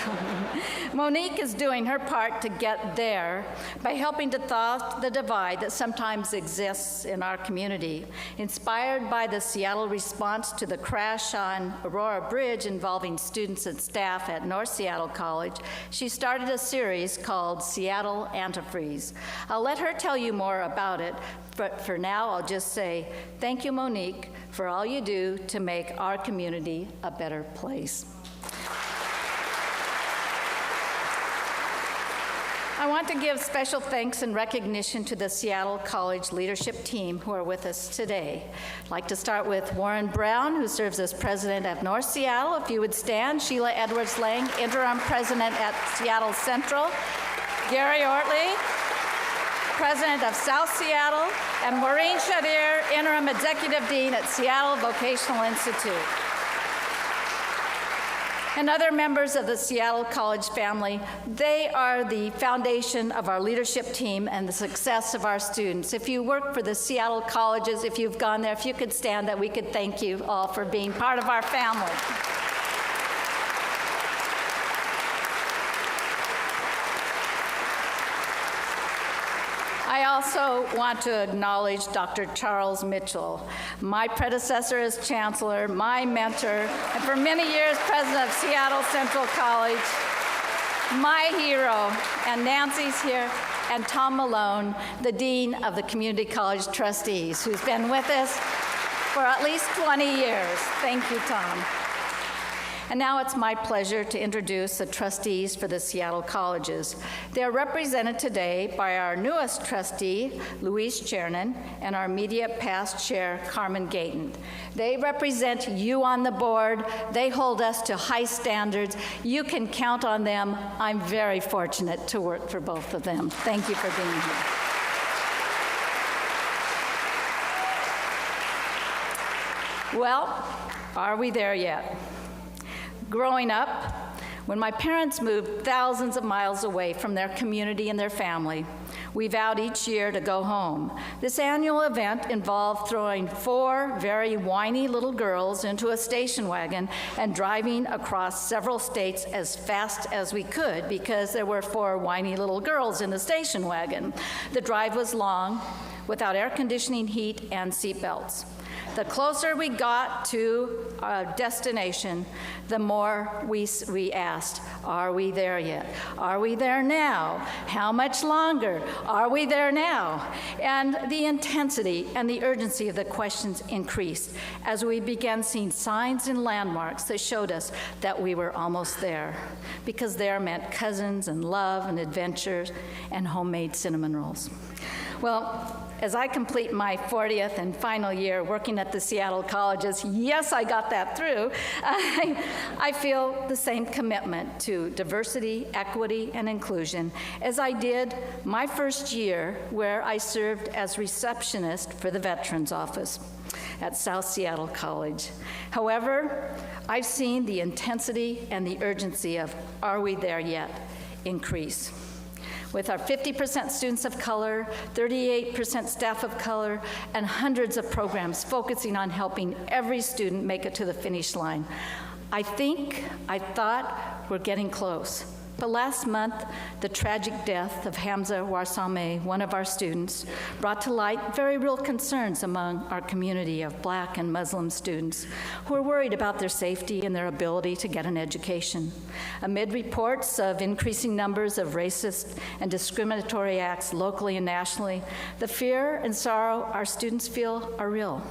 Monique is doing her part to get there by helping to thaw the divide that sometimes exists in our community. Inspired by the Seattle response to the crash on Aurora Bridge involving students and staff at North Seattle College, she started a series called Seattle Antifreeze. I'll let her tell you more about it, but for now, I'll just say thank you, Monique, for all you do to make our community a better place. I want to give special thanks and recognition to the Seattle College leadership team who are with us today. I'd like to start with Warren Brown, who serves as president of North Seattle. If you would stand. Sheila Edwards-Lang, interim president at Seattle Central. Gary Ortley, president of South Seattle, and Maureen Shadir, interim executive dean at Seattle Vocational Institute. And other members of the Seattle College family, they are the foundation of our leadership team and the success of our students. If you work for the Seattle colleges, if you've gone there, if you could stand, that we could thank you all for being part of our family. I also want to acknowledge Dr. Charles Mitchell, my predecessor as chancellor, my mentor, and for many years president of Seattle Central College, my hero, and Nancy's here, and Tom Malone, the dean of the Community College Trustees, who's been with us for at least 20 years. Thank you, Tom. And now it's my pleasure to introduce the trustees for the Seattle colleges. They're represented today by our newest trustee, Louise Chernin, and our immediate past chair, Carmen Gayton. They represent you on the board. They hold us to high standards. You can count on them. I'm very fortunate to work for both of them. Thank you for being here. Well, are we there yet? Growing up, when my parents moved thousands of miles away from their community and their family, we vowed each year to go home. This annual event involved throwing 4 very whiny little girls into a station wagon and driving across several states as fast as we could because there were 4 whiny little girls in the station wagon. The drive was long, without air conditioning, heat, and seatbelts. The closer we got to our destination, the more we asked, are we there yet? Are we there now? How much longer? Are we there now? And the intensity and the urgency of the questions increased as we began seeing signs and landmarks that showed us that we were almost there, because there meant cousins and love and adventures and homemade cinnamon rolls. Well, as I complete my 40th and final year working at the Seattle colleges, yes, I got that through, I feel the same commitment to diversity, equity, and inclusion as I did my first year where I served as receptionist for the Veterans Office at South Seattle College. However, I've seen the intensity and the urgency of "Are we there yet?" increase. with our 50% students of color, 38% staff of color, and hundreds of programs focusing on helping every student make it to the finish line. I thought we're getting close. But last month, the tragic death of Hamza Warsameh, one of our students, brought to light very real concerns among our community of Black and Muslim students who are worried about their safety and their ability to get an education. Amid reports of increasing numbers of racist and discriminatory acts locally and nationally, the fear and sorrow our students feel are real.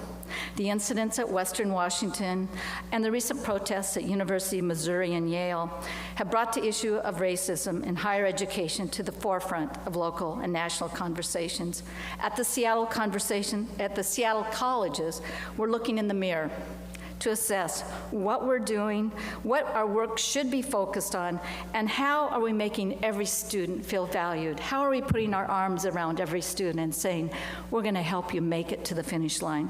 The incidents at Western Washington and the recent protests at University of Missouri and Yale have brought the issue of racism in higher education to the forefront of local and national conversations. At the Seattle colleges, we're looking in the mirror to assess what we're doing, what our work should be focused on, and how are we making every student feel valued? How are we putting our arms around every student and saying, we're going to help you make it to the finish line?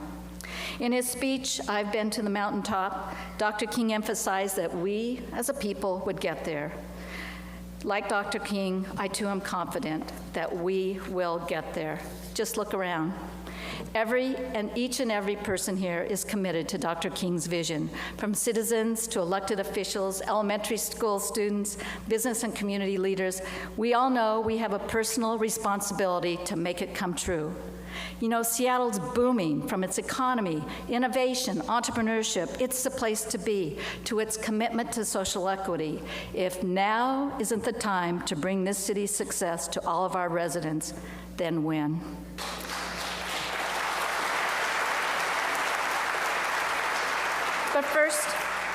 In his speech, I've been to the Mountaintop, Dr. King emphasized that we, as a people, would get there. Like Dr. King, I too am confident that we will get there. Just look around. Each and every person here is committed to Dr. King's vision, from citizens to elected officials, elementary school students, business and community leaders. We all know we have a personal responsibility to make it come true. You know, Seattle's booming from its economy, innovation, entrepreneurship. It's the place to be, to its commitment to social equity. If now isn't the time to bring this city's success to all of our residents, then when? But first,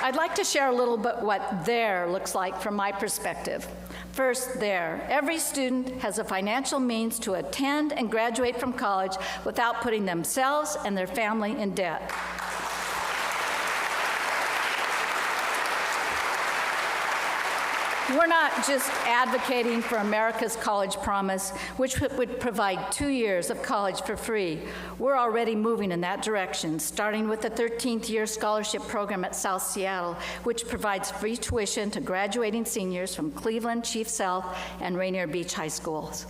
I'd like to share a little bit what there looks like from my perspective. First, there. Every student has a financial means to attend and graduate from college without putting themselves and their family in debt. We're not just advocating for America's college promise, which would provide 2 years of college for free. We're already moving in that direction, starting with the 13th year scholarship program at South Seattle, which provides free tuition to graduating seniors from Cleveland, Chief South, and Rainier Beach high schools.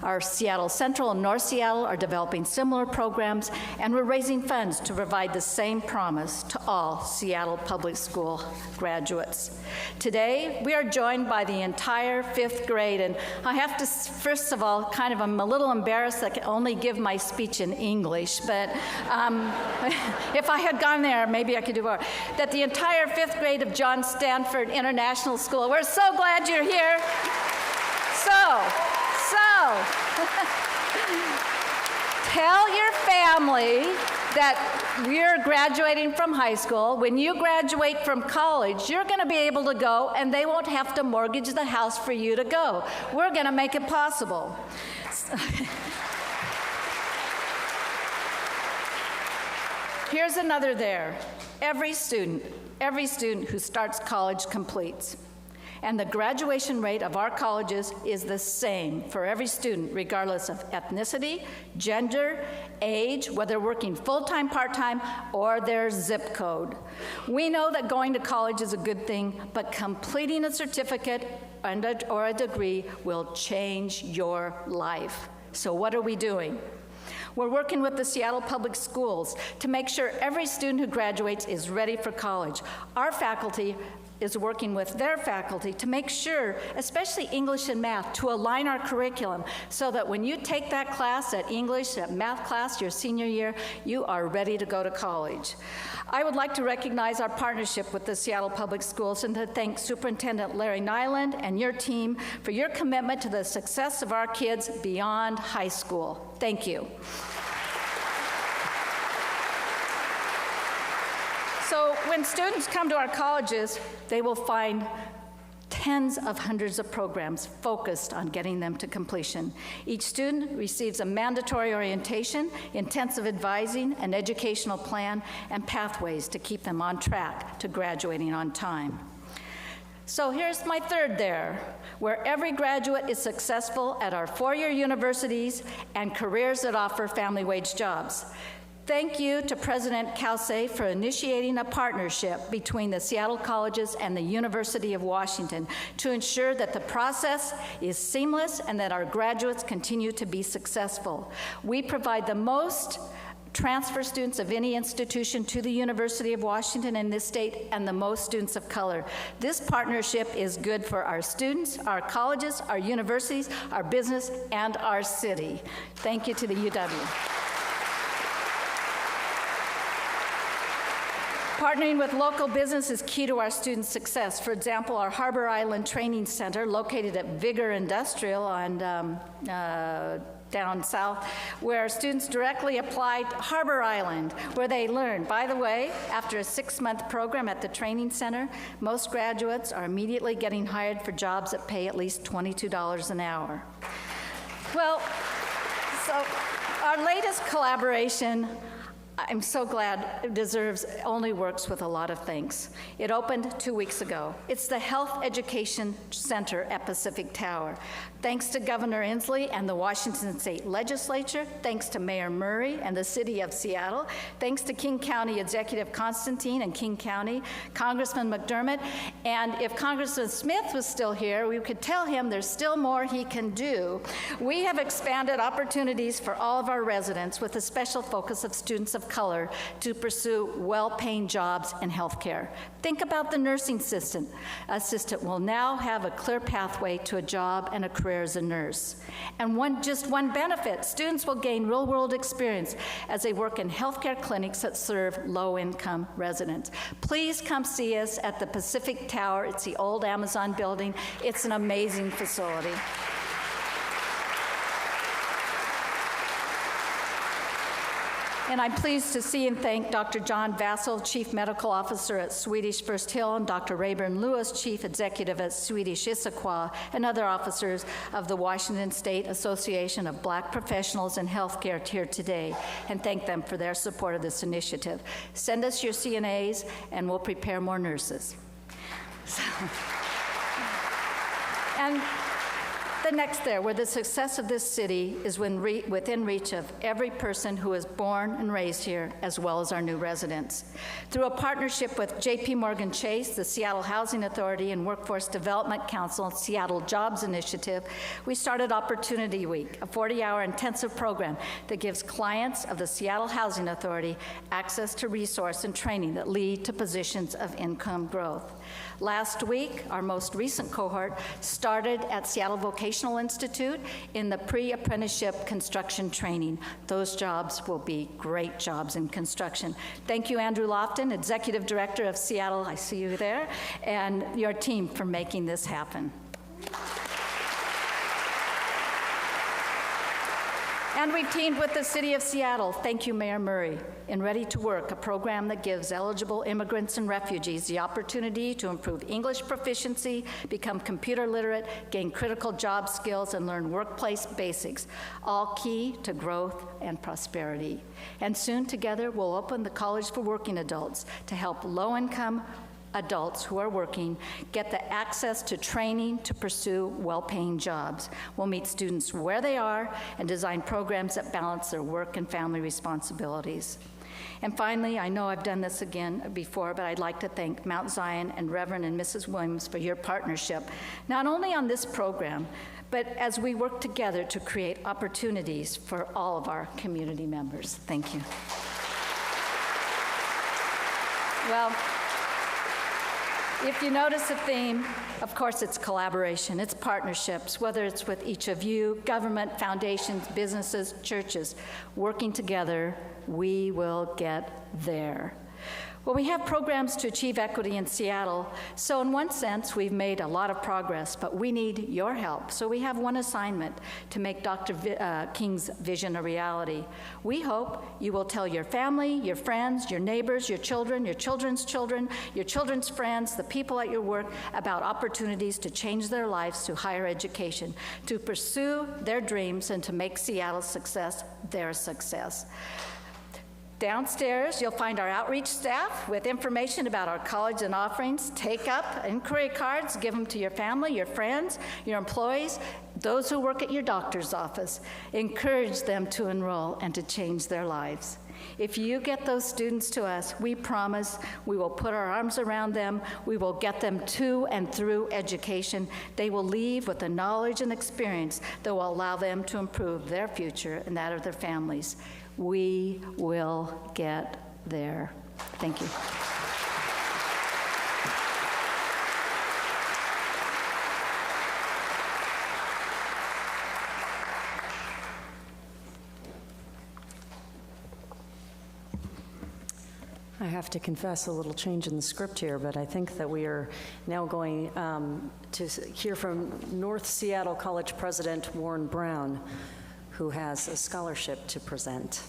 Our Seattle Central and North Seattle are developing similar programs, and we're raising funds to provide the same promise to all Seattle public school graduates. Today, we are joined by the entire 5th grade, and I have to, first of all, I'm a little embarrassed that I can only give my speech in English, but if I had gone there, maybe I could do more. That the entire 5th grade of John Stanford International School, we're so glad you're here. Tell your family that we're graduating from high school. When you graduate from college, you're going to be able to go, and they won't have to mortgage the house for you to go. We're going to make it possible. Here's another there. Every student who starts college completes. And the graduation rate of our colleges is the same for every student, regardless of ethnicity, gender, age, whether working full-time, part-time, or their zip code. We know that going to college is a good thing, but completing a certificate or a degree will change your life. So what are we doing? We're working with the Seattle Public Schools to make sure every student who graduates is ready for college. Our faculty is working with their faculty to make sure, especially English and math, to align our curriculum so that when you take that class, that English, that math class, your senior year, you are ready to go to college. I would like to recognize our partnership with the Seattle Public Schools and to thank Superintendent Larry Nyland and your team for your commitment to the success of our kids beyond high school. Thank you. So when students come to our colleges, they will find tens of hundreds of programs focused on getting them to completion. Each student receives a mandatory orientation, intensive advising, an educational plan, and pathways to keep them on track to graduating on time. So here's my third there, where every graduate is successful at our four-year universities and careers that offer family wage jobs. Thank you to President Kelsey for initiating a partnership between the Seattle colleges and the University of Washington to ensure that the process is seamless and that our graduates continue to be successful. We provide the most transfer students of any institution to the University of Washington in this state and the most students of color. This partnership is good for our students, our colleges, our universities, our business, and our city. Thank you to the UW. Partnering with local business is key to our students' success. For example, our Harbor Island Training Center, located at Vigor Industrial on down south, where students directly applied Harbor Island, where they learn. By the way, after a 6-month program at the training center, most graduates are immediately getting hired for jobs that pay at least $22 an hour. Well, so our latest collaboration, I'm so glad it deserves, only works with a lot of thanks. It opened 2 weeks ago. It's the Health Education Center at Pacific Tower. Thanks to Governor Inslee and the Washington State Legislature, thanks to Mayor Murray and the City of Seattle, thanks to King County Executive Constantine and King County Congressman McDermott, and if Congressman Smith was still here, we could tell him there's still more he can do. We have expanded opportunities for all of our residents with a special focus of students of color to pursue well-paying jobs in healthcare. Think about the nursing assistant. Assistant will now have a clear pathway to a job and a career as a nurse. And just one benefit, students will gain real-world experience as they work in healthcare clinics that serve low-income residents. Please come see us at the Pacific Tower. It's the old Amazon building. It's an amazing facility. And I'm pleased to see and thank Dr. John Vassell, Chief Medical Officer at Swedish First Hill, and Dr. Rayburn Lewis, Chief Executive at Swedish Issaquah, and other officers of the Washington State Association of Black Professionals in Healthcare here today, and thank them for their support of this initiative. Send us your CNAs, and we'll prepare more nurses. And the next there, where the success of this city is within reach of every person who is born and raised here, as well as our new residents. Through a partnership with J.P. Morgan Chase, the Seattle Housing Authority, and Workforce Development Council and Seattle Jobs Initiative, we started Opportunity Week, a 40-hour intensive program that gives clients of the Seattle Housing Authority access to resource and training that lead to positions of income growth. Last week, our most recent cohort started at Seattle Vocational Institute in the pre-apprenticeship construction training. Those jobs will be great jobs in construction. Thank you, Andrew Lofton, Executive Director of Seattle, I see you there, and your team for making this happen. And we've teamed with the City of Seattle, thank you, Mayor Murray, in Ready to Work, a program that gives eligible immigrants and refugees the opportunity to improve English proficiency, become computer literate, gain critical job skills, and learn workplace basics, all key to growth and prosperity. And soon together, we'll open the College for Working Adults to help low-income adults who are working get the access to training to pursue well-paying jobs. We'll meet students where they are and design programs that balance their work and family responsibilities. And finally, I know I've done this again before, but I'd like to thank Mount Zion and Reverend and Mrs. Williams for your partnership, not only on this program, but as we work together to create opportunities for all of our community members. Thank you. Well, if you notice a theme, of course it's collaboration, it's partnerships, whether it's with each of you, government, foundations, businesses, churches. Working together, we will get there. Well, we have programs to achieve equity in Seattle, so in one sense, we've made a lot of progress, but we need your help. So we have one assignment to make Dr. King's vision a reality. We hope you will tell your family, your friends, your neighbors, your children, your children's children, your children's friends, the people at your work about opportunities to change their lives through higher education, to pursue their dreams, and to make Seattle's success their success. Downstairs, you'll find our outreach staff with information about our college and offerings. Take up inquiry cards, give them to your family, your friends, your employees, those who work at your doctor's office. Encourage them to enroll and to change their lives. If you get those students to us, we promise we will put our arms around them, we will get them to and through education. They will leave with the knowledge and experience that will allow them to improve their future and that of their families. We will get there. Thank you. I have to confess a little change in the script here, but I think that we are now going to hear from North Seattle College President Warren Brown, who has a scholarship to present.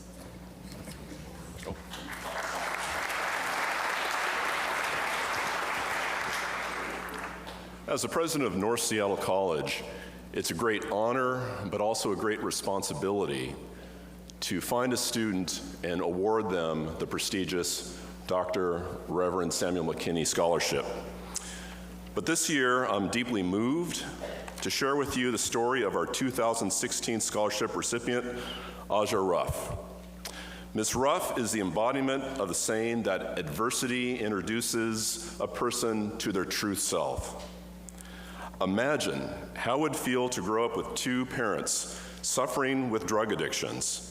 As the president of North Seattle College, it's a great honor, but also a great responsibility to find a student and award them the prestigious Dr. Reverend Samuel McKinney Scholarship. But this year, I'm deeply moved to share with you the story of our 2016 scholarship recipient, Aja Ruff. Ms. Ruff is the embodiment of the saying that adversity introduces a person to their true self. Imagine how it would feel to grow up with two parents suffering with drug addictions.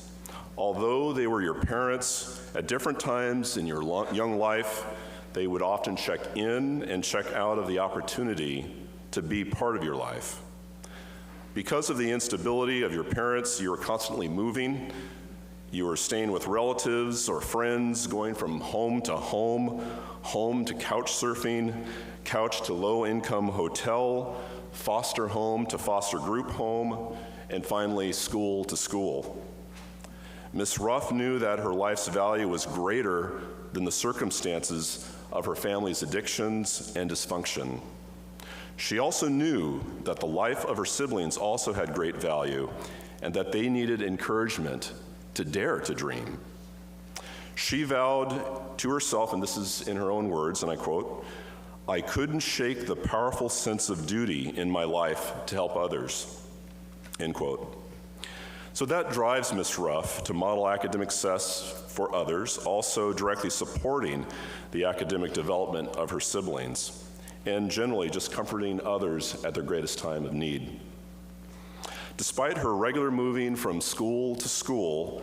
Although they were your parents at different times in your young life, they would often check in and check out of the opportunity to be part of your life. Because of the instability of your parents, you were constantly moving. You were staying with relatives or friends, going from home to home, home to couch surfing, couch to low-income hotel, foster home to foster group home, and finally school to school. Ms. Ruff knew that her life's value was greater than the circumstances of her family's addictions and dysfunction. She also knew that the life of her siblings also had great value and that they needed encouragement to dare to dream. She vowed to herself, and this is in her own words, and I quote, "I couldn't shake the powerful sense of duty in my life to help others," end quote. So that drives Ms. Ruff to model academic success for others, also directly supporting the academic development of her siblings, and generally just comforting others at their greatest time of need. Despite her regular moving from school to school,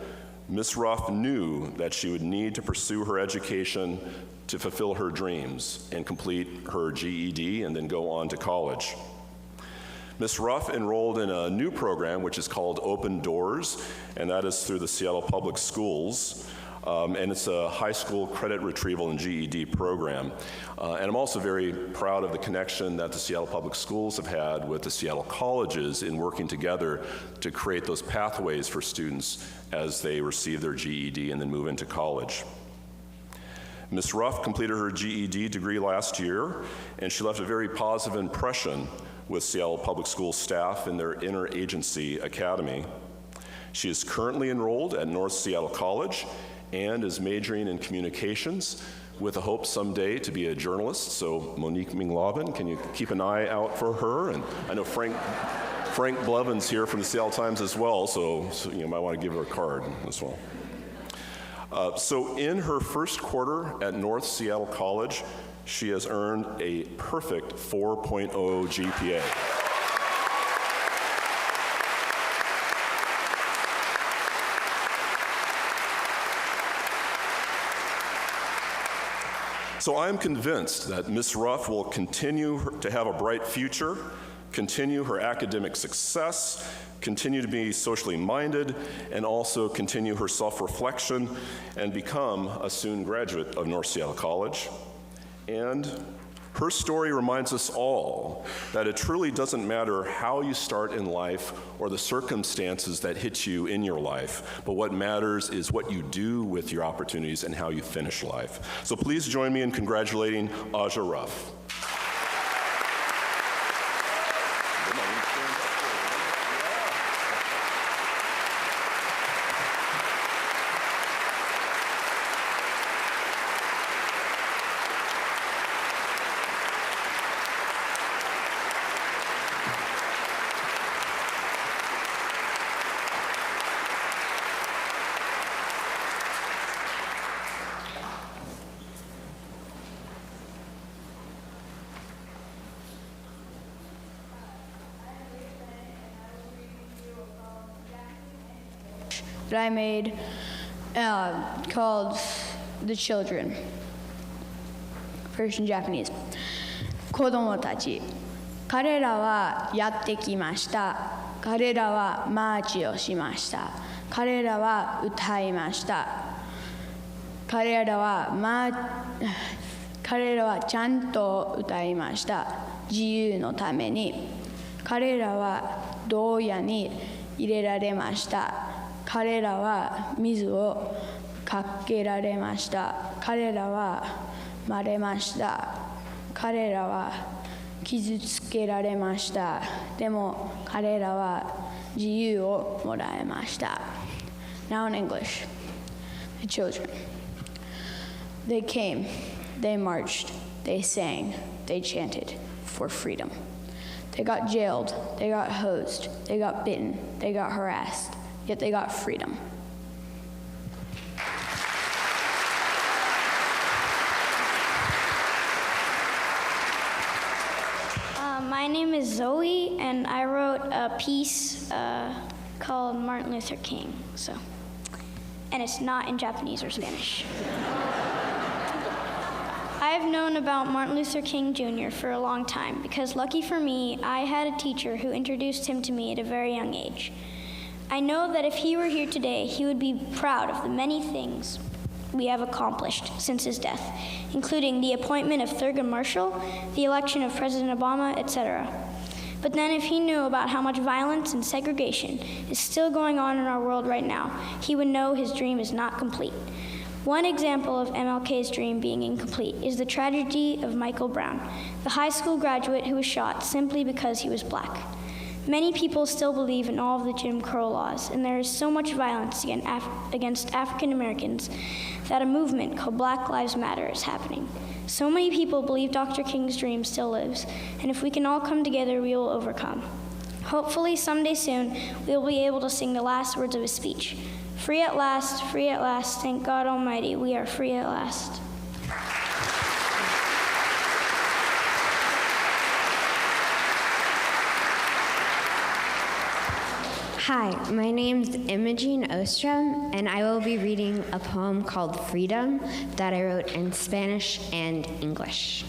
Ms. Ruff knew that she would need to pursue her education to fulfill her dreams and complete her GED and then go on to college. Ms. Ruff enrolled in a new program which is called Open Doors, and that is through the Seattle Public Schools. And it's a high school credit retrieval and GED program. And I'm also very proud of the connection that the Seattle Public Schools have had with the Seattle colleges in working together to create those pathways for students as they receive their GED and then move into college. Ms. Ruff completed her GED degree last year, and she left a very positive impression with Seattle Public Schools staff in their interagency academy. She is currently enrolled at North Seattle College and is majoring in communications with a hope someday to be a journalist. So Monique Minglavin, can you keep an eye out for her? And I know Frank Blevin's here from the Seattle Times as well, so you might want to give her a card as well. So in her first quarter at North Seattle College, she has earned a perfect 4.0 GPA. So I'm convinced that Ms. Ruff will continue to have a bright future, continue her academic success, continue to be socially minded, and also continue her self-reflection and become a soon graduate of North Seattle College. And her story reminds us all that it truly doesn't matter how you start in life or the circumstances that hit you in your life, but what matters is what you do with your opportunities and how you finish life. So please join me in congratulating Aja Ruff. that I made called The Children. First in Japanese. 子供たち、彼らはやってきました。彼らはマーチをしました。彼らは歌いました。彼らはちゃんと歌いました。自由のために。彼らは牢屋に入れられました。彼らは水をかけられました。彼らはまれました。彼らは傷つけられました。でも彼らは自由をもらいました。Now in English. The children. They came, they marched, they sang, they chanted for freedom. They got jailed, they got hosed, they got bitten, they got harassed, yet they got freedom. My name is Zoe, and I wrote a piece called Martin Luther King, and it's not in Japanese or Spanish. I've known about Martin Luther King Jr. for a long time because, lucky for me, I had a teacher who introduced him to me at a very young age. I know that if he were here today, he would be proud of the many things we have accomplished since his death, including the appointment of Thurgood Marshall, the election of President Obama, etc. But then if he knew about how much violence and segregation is still going on in our world right now, he would know his dream is not complete. One example of MLK's dream being incomplete is the tragedy of Michael Brown, the high school graduate who was shot simply because he was black. Many people still believe in all of the Jim Crow laws, and there is so much violence against African Americans that a movement called Black Lives Matter is happening. So many people believe Dr. King's dream still lives, and if we can all come together, we will overcome. Hopefully, someday soon, we will be able to sing the last words of his speech. Free at last, thank God Almighty, we are free at last. Hi, my name's Imogen Ostrom, and I will be reading a poem called Freedom that I wrote in Spanish and English.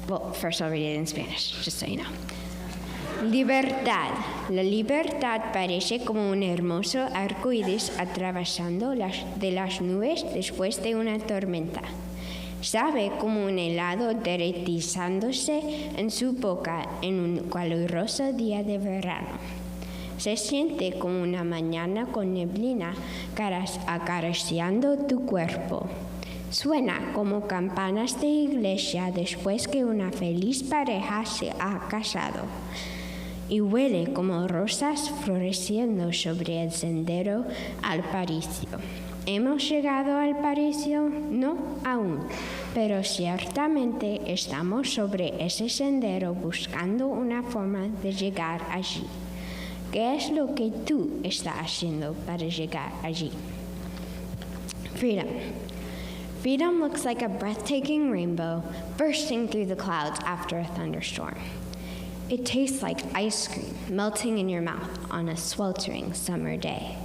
Well, first I'll read it in Spanish, just so you know. Libertad. La libertad parece como un hermoso arco iris atravesando de las nubes después de una tormenta. Sabe como un helado derritizándose en su boca en un caluroso día de verano. Se siente como una mañana con neblina acariciando tu cuerpo. Suena como campanas de iglesia después que una feliz pareja se ha casado. Y huele como rosas floreciendo sobre el sendero al paraíso. ¿Hemos llegado al paraíso? No aún, pero ciertamente estamos sobre ese sendero buscando una forma de llegar allí. ¿Qué es lo que tú estás haciendo para llegar allí? Freedom. Freedom looks like a breathtaking rainbow bursting through the clouds after a thunderstorm. It tastes like ice cream melting in your mouth on a sweltering summer day.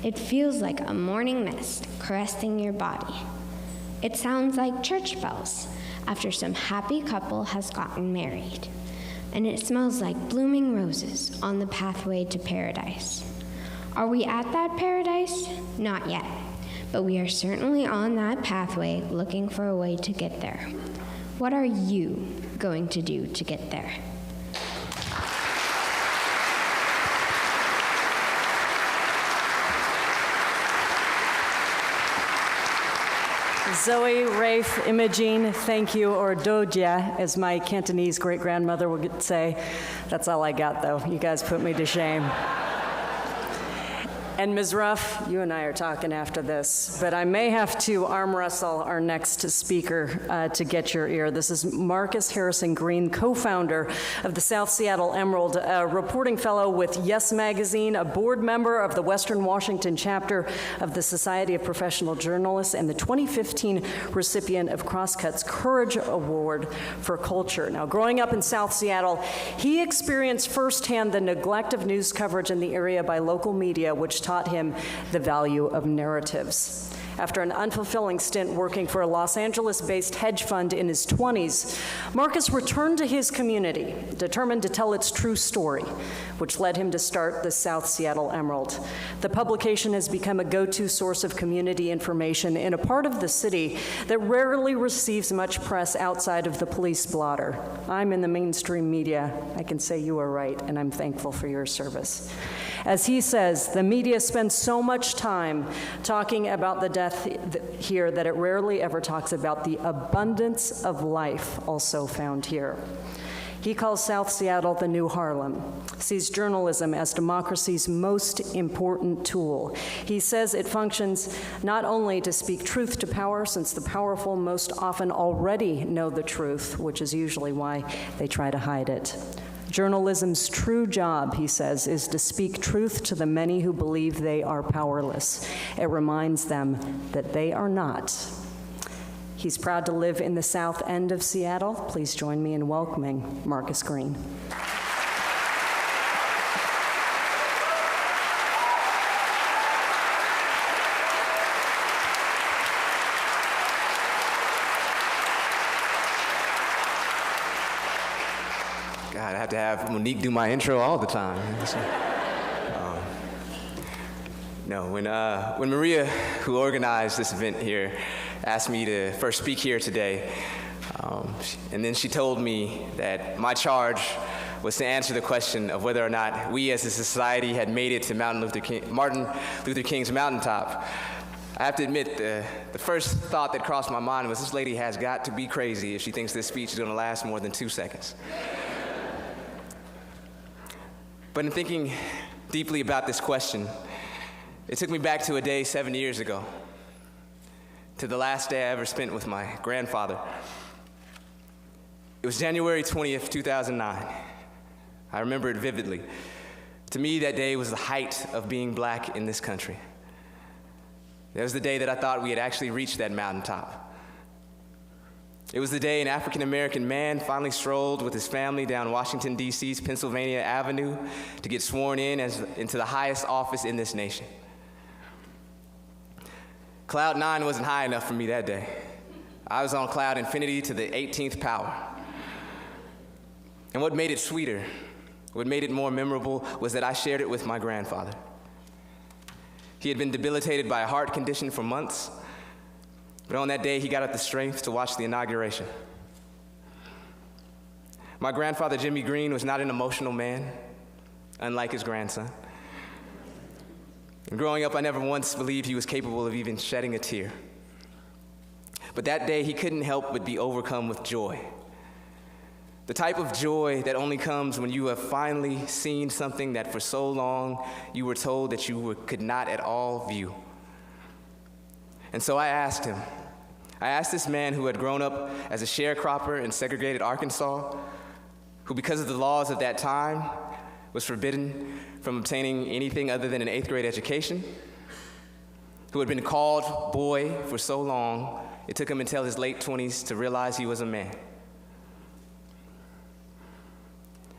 It feels like a morning mist caressing your body. It sounds like church bells after some happy couple has gotten married. And it smells like blooming roses on the pathway to paradise. Are we at that paradise? Not yet, but we are certainly on that pathway looking for a way to get there. What are you going to do to get there? Zoe, Rafe, Imogene, thank you, or Doja, as my Cantonese great-grandmother would say. That's all I got, though. You guys put me to shame. And Ms. Ruff, you and I are talking after this, but I may have to arm wrestle our next speaker to get your ear. This is Marcus Harrison Greene, co-founder of the South Seattle Emerald, a reporting fellow with Yes Magazine, a board member of the Western Washington chapter of the Society of Professional Journalists, and the 2015 recipient of Crosscut's Courage Award for Culture. Now, growing up in South Seattle, he experienced firsthand the neglect of news coverage in the area by local media, which taught him the value of narratives. After an unfulfilling stint working for a Los Angeles-based hedge fund in his 20s, Marcus returned to his community, determined to tell its true story, which led him to start the South Seattle Emerald. The publication has become a go-to source of community information in a part of the city that rarely receives much press outside of the police blotter. I'm in the mainstream media. I can say you are right, and I'm thankful for your service. As he says, the media spends so much time talking about the death here that it rarely ever talks about the abundance of life also found here. He calls South Seattle the new Harlem, sees journalism as democracy's most important tool. He says it functions not only to speak truth to power, since the powerful most often already know the truth, which is usually why they try to hide it. Journalism's true job, he says, is to speak truth to the many who believe they are powerless. It reminds them that they are not. He's proud to live in the south end of Seattle. Please join me in welcoming Marcus Greene. God, I have to have Monique do my intro all the time. When Maria, who organized this event here, asked me to first speak here today, and then she told me that my charge was to answer the question of whether or not we as a society had made it to Martin Luther King's Mountaintop. I have to admit, the first thought that crossed my mind was, this lady has got to be crazy if she thinks this speech is going to last more than 2 seconds. But in thinking deeply about this question, it took me back to a day 7 years ago, to the last day I ever spent with my grandfather. It was January 20th, 2009. I remember it vividly. To me, that day was the height of being black in this country. That was the day that I thought we had actually reached that mountaintop. It was the day an African-American man finally strolled with his family down Washington, D.C.'s Pennsylvania Avenue to get sworn in into the highest office in this nation. Cloud 9 wasn't high enough for me that day. I was on cloud infinity to the 18th power. And what made it sweeter, what made it more memorable, was that I shared it with my grandfather. He had been debilitated by a heart condition for months, but on that day, he got up the strength to watch the inauguration. My grandfather, Jimmy Greene, was not an emotional man, unlike his grandson. And growing up, I never once believed he was capable of even shedding a tear. But that day, he couldn't help but be overcome with joy. The type of joy that only comes when you have finally seen something that for so long you were told that you could not at all view. And so I asked this man who had grown up as a sharecropper in segregated Arkansas, who because of the laws of that time was forbidden from obtaining anything other than an 8th grade education, who had been called boy for so long, it took him until his late 20s to realize he was a man.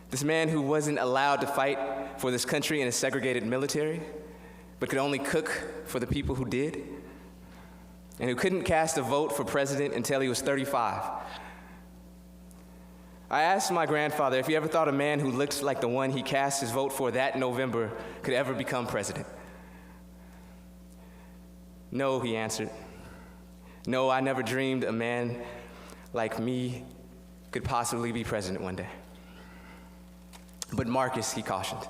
This man who wasn't allowed to fight for this country in a segregated military, but could only cook for the people who did, and who couldn't cast a vote for president until he was 35. I asked my grandfather if he ever thought a man who looked like the one he cast his vote for that November could ever become president. No, he answered. No, I never dreamed a man like me could possibly be president one day. But Marcus, he cautioned,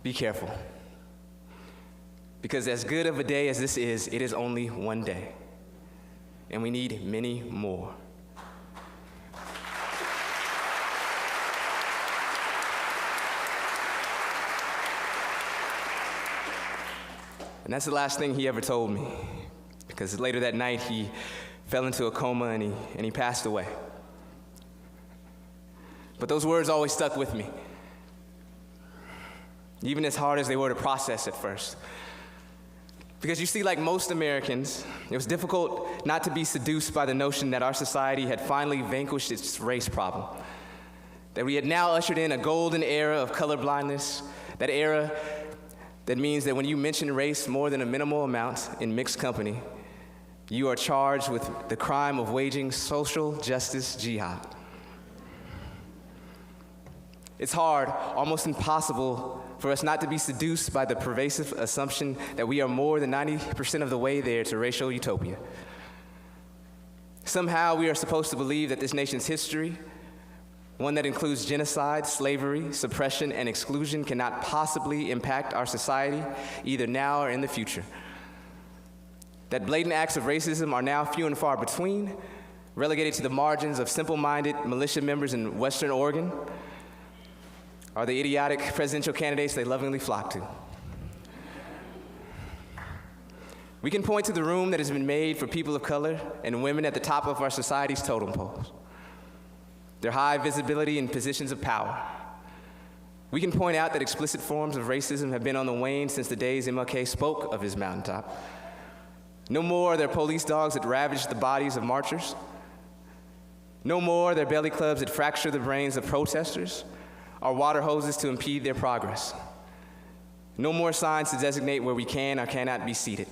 be careful. Because as good of a day as this is, it is only one day. And we need many more. And that's the last thing he ever told me. Because later that night, he fell into a coma and he passed away. But those words always stuck with me, even as hard as they were to process at first. Because you see, like most Americans, it was difficult not to be seduced by the notion that our society had finally vanquished its race problem, that we had now ushered in a golden era of colorblindness, that era That means that when you mention race more than a minimal amount in mixed company, you are charged with the crime of waging social justice jihad. It's hard, almost impossible, for us not to be seduced by the pervasive assumption that we are more than 90% of the way there to racial utopia. Somehow we are supposed to believe that this nation's history, one that includes genocide, slavery, suppression, and exclusion, cannot possibly impact our society, either now or in the future. That blatant acts of racism are now few and far between, relegated to the margins of simple-minded militia members in Western Oregon, are the idiotic presidential candidates they lovingly flock to. We can point to the room that has been made for people of color and women at the top of our society's totem poles, their high visibility in positions of power. We can point out that explicit forms of racism have been on the wane since the days MLK spoke of his mountaintop. No more are there police dogs that ravage the bodies of marchers. No more are there belly clubs that fracture the brains of protesters, or water hoses to impede their progress. No more signs to designate where we can or cannot be seated.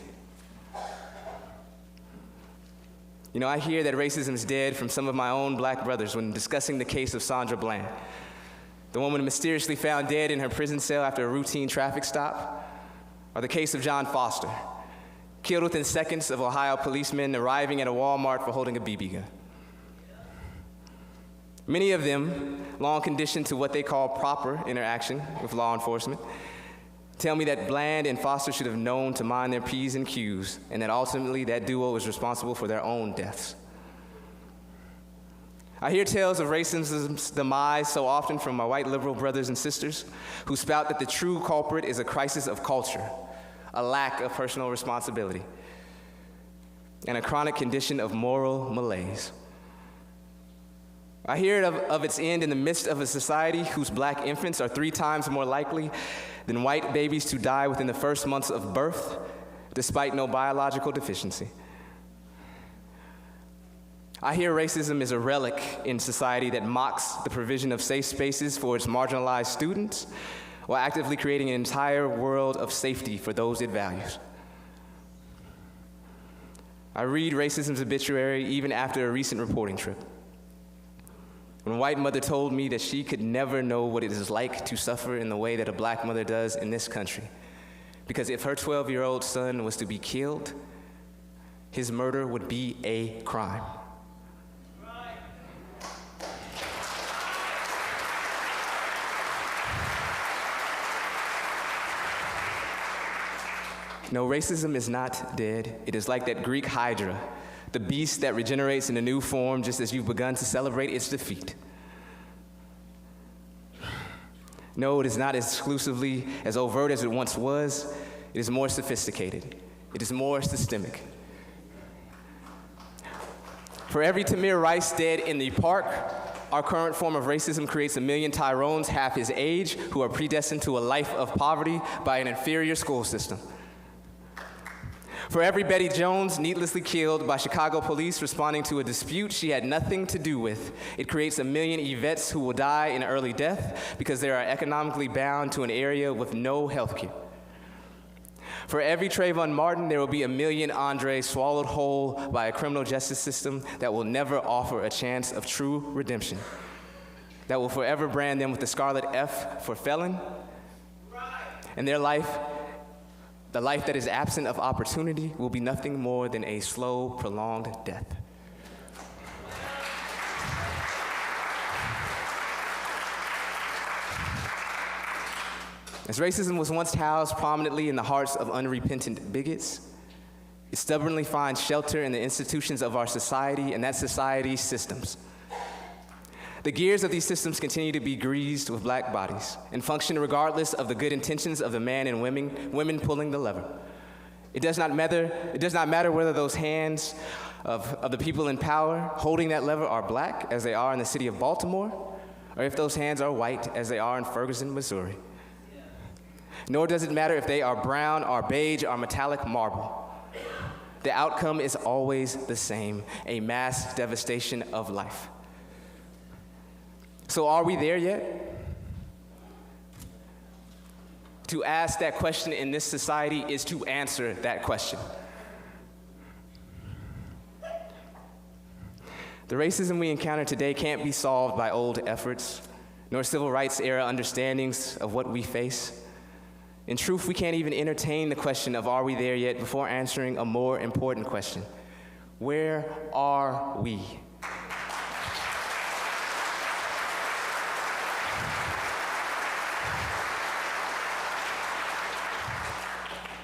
You know, I hear that racism is dead from some of my own black brothers when discussing the case of Sandra Bland, the woman mysteriously found dead in her prison cell after a routine traffic stop, or the case of John Foster, killed within seconds of Ohio policemen arriving at a Walmart for holding a BB gun. Many of them, long conditioned to what they call proper interaction with law enforcement, tell me that Bland and Foster should have known to mind their P's and Q's, and that ultimately that duo was responsible for their own deaths. I hear tales of racism's demise so often from my white liberal brothers and sisters who spout that the true culprit is a crisis of culture, a lack of personal responsibility, and a chronic condition of moral malaise. I hear of its end in the midst of a society whose black infants are 3 times more likely than white babies to die within the first months of birth, despite no biological deficiency. I hear racism is a relic in society that mocks the provision of safe spaces for its marginalized students, while actively creating an entire world of safety for those it values. I read racism's obituary even after a recent reporting trip, when a white mother told me that she could never know what it is like to suffer in the way that a black mother does in this country, because if her 12-year-old son was to be killed, his murder would be a crime. No, racism is not dead. It is like that Greek hydra, the beast that regenerates in a new form just as you've begun to celebrate its defeat. No, it is not exclusively as overt as it once was. It is more sophisticated. It is more systemic. For every Tamir Rice dead in the park, our current form of racism creates 1 million Tyrones half his age who are predestined to a life of poverty by an inferior school system. For every Betty Jones needlessly killed by Chicago police responding to a dispute she had nothing to do with, it creates 1 million Yvettes who will die in early death because they are economically bound to an area with no health care. For every Trayvon Martin, there will be 1 million Andres swallowed whole by a criminal justice system that will never offer a chance of true redemption, that will forever brand them with the scarlet F for felon, and their life, the life that is absent of opportunity, will be nothing more than a slow, prolonged death. As racism was once housed prominently in the hearts of unrepentant bigots, it stubbornly finds shelter in the institutions of our society and that society's systems. The gears of these systems continue to be greased with black bodies and function regardless of the good intentions of the man and women pulling the lever. It does not matter whether those hands of the people in power holding that lever are black, as they are in the city of Baltimore, or if those hands are white, as they are in Ferguson, Missouri. Nor does it matter if they are brown or beige or metallic marble. The outcome is always the same: a mass devastation of life. So are we there yet? To ask that question in this society is to answer that question. The racism we encounter today can't be solved by old efforts, nor civil rights era understandings of what we face. In truth, we can't even entertain the question of are we there yet before answering a more important question. Where are we?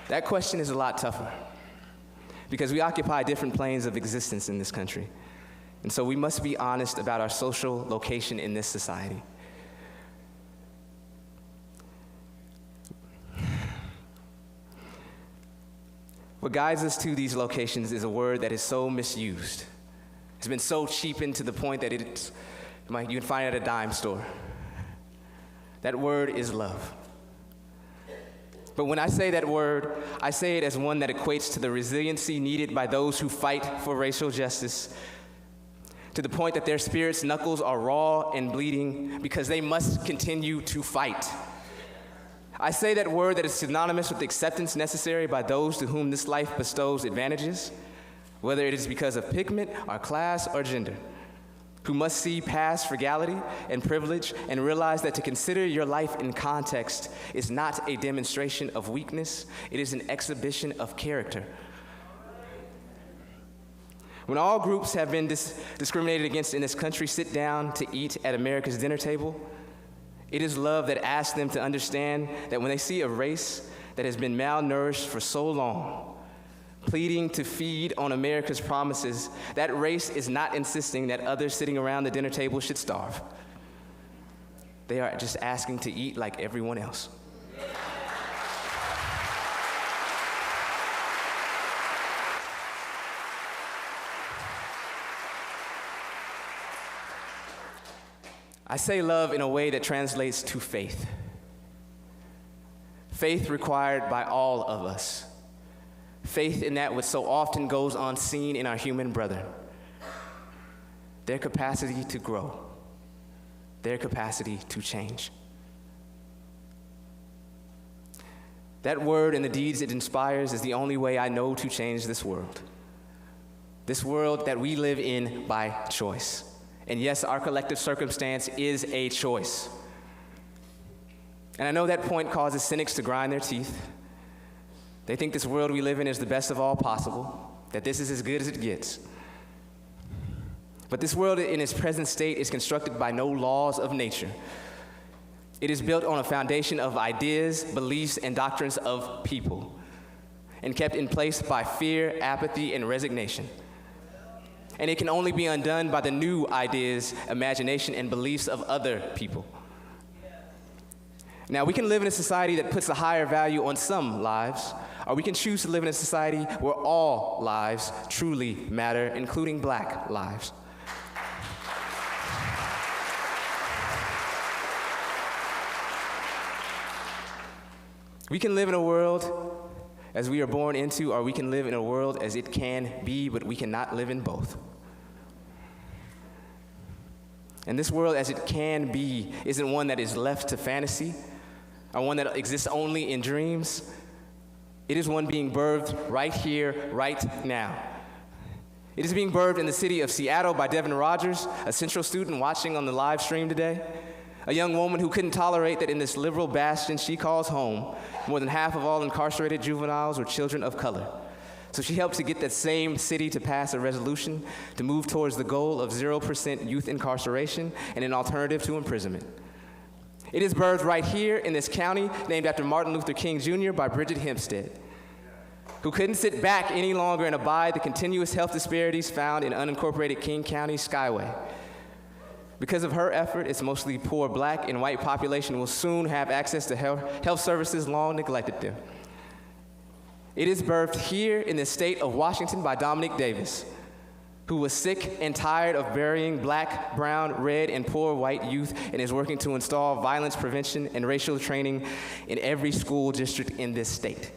That question is a lot tougher because we occupy different planes of existence in this country. And so we must be honest about our social location in this society. What guides us to these locations is a word that is so misused. It's been so cheapened to the point that you can find it at a dime store. That word is love. But when I say that word, I say it as one that equates to the resiliency needed by those who fight for racial justice, to the point that their spirits' knuckles are raw and bleeding because they must continue to fight. I say that word that is synonymous with the acceptance necessary by those to whom this life bestows advantages, whether it is because of pigment, or class, or gender, who must see past frugality and privilege and realize that to consider your life in context is not a demonstration of weakness, it is an exhibition of character. When all groups have been discriminated against in this country sit down to eat at America's dinner table, it is love that asks them to understand that when they see a race that has been malnourished for so long, pleading to feed on America's promises, that race is not insisting that others sitting around the dinner table should starve. They are just asking to eat like everyone else. I say love in a way that translates to faith. Faith required by all of us. Faith in that which so often goes unseen in our human brethren. Their capacity to grow. Their capacity to change. That word and the deeds it inspires is the only way I know to change this world. This world that we live in by choice. And yes, our collective circumstance is a choice. And I know that point causes cynics to grind their teeth. They think this world we live in is the best of all possible, that this is as good as it gets. But this world in its present state is constructed by no laws of nature. It is built on a foundation of ideas, beliefs, and doctrines of people, and kept in place by fear, apathy, and resignation. And it can only be undone by the new ideas, imagination, and beliefs of other people. Now, we can live in a society that puts a higher value on some lives, or we can choose to live in a society where all lives truly matter, including Black lives. We can live in a world as we are born into, or we can live in a world as it can be, but we cannot live in both. And this world as it can be isn't one that is left to fantasy, or one that exists only in dreams. It is one being birthed right here, right now. It is being birthed in the city of Seattle by Devin Rogers, a Central student watching on the live stream today, a young woman who couldn't tolerate that in this liberal bastion she calls home, more than half of all incarcerated juveniles were children of color. So she helped to get that same city to pass a resolution to move towards the goal of 0% youth incarceration and an alternative to imprisonment. It is birthed right here in this county, named after Martin Luther King Jr. by Bridget Hempstead, who couldn't sit back any longer and abide the continuous health disparities found in unincorporated King County Skyway. Because of her effort, its mostly poor Black and white population will soon have access to health services long neglected there. It is birthed here in the state of Washington by Dominic Davis, who was sick and tired of burying Black, brown, red, and poor white youth and is working to install violence prevention and racial training in every school district in this state.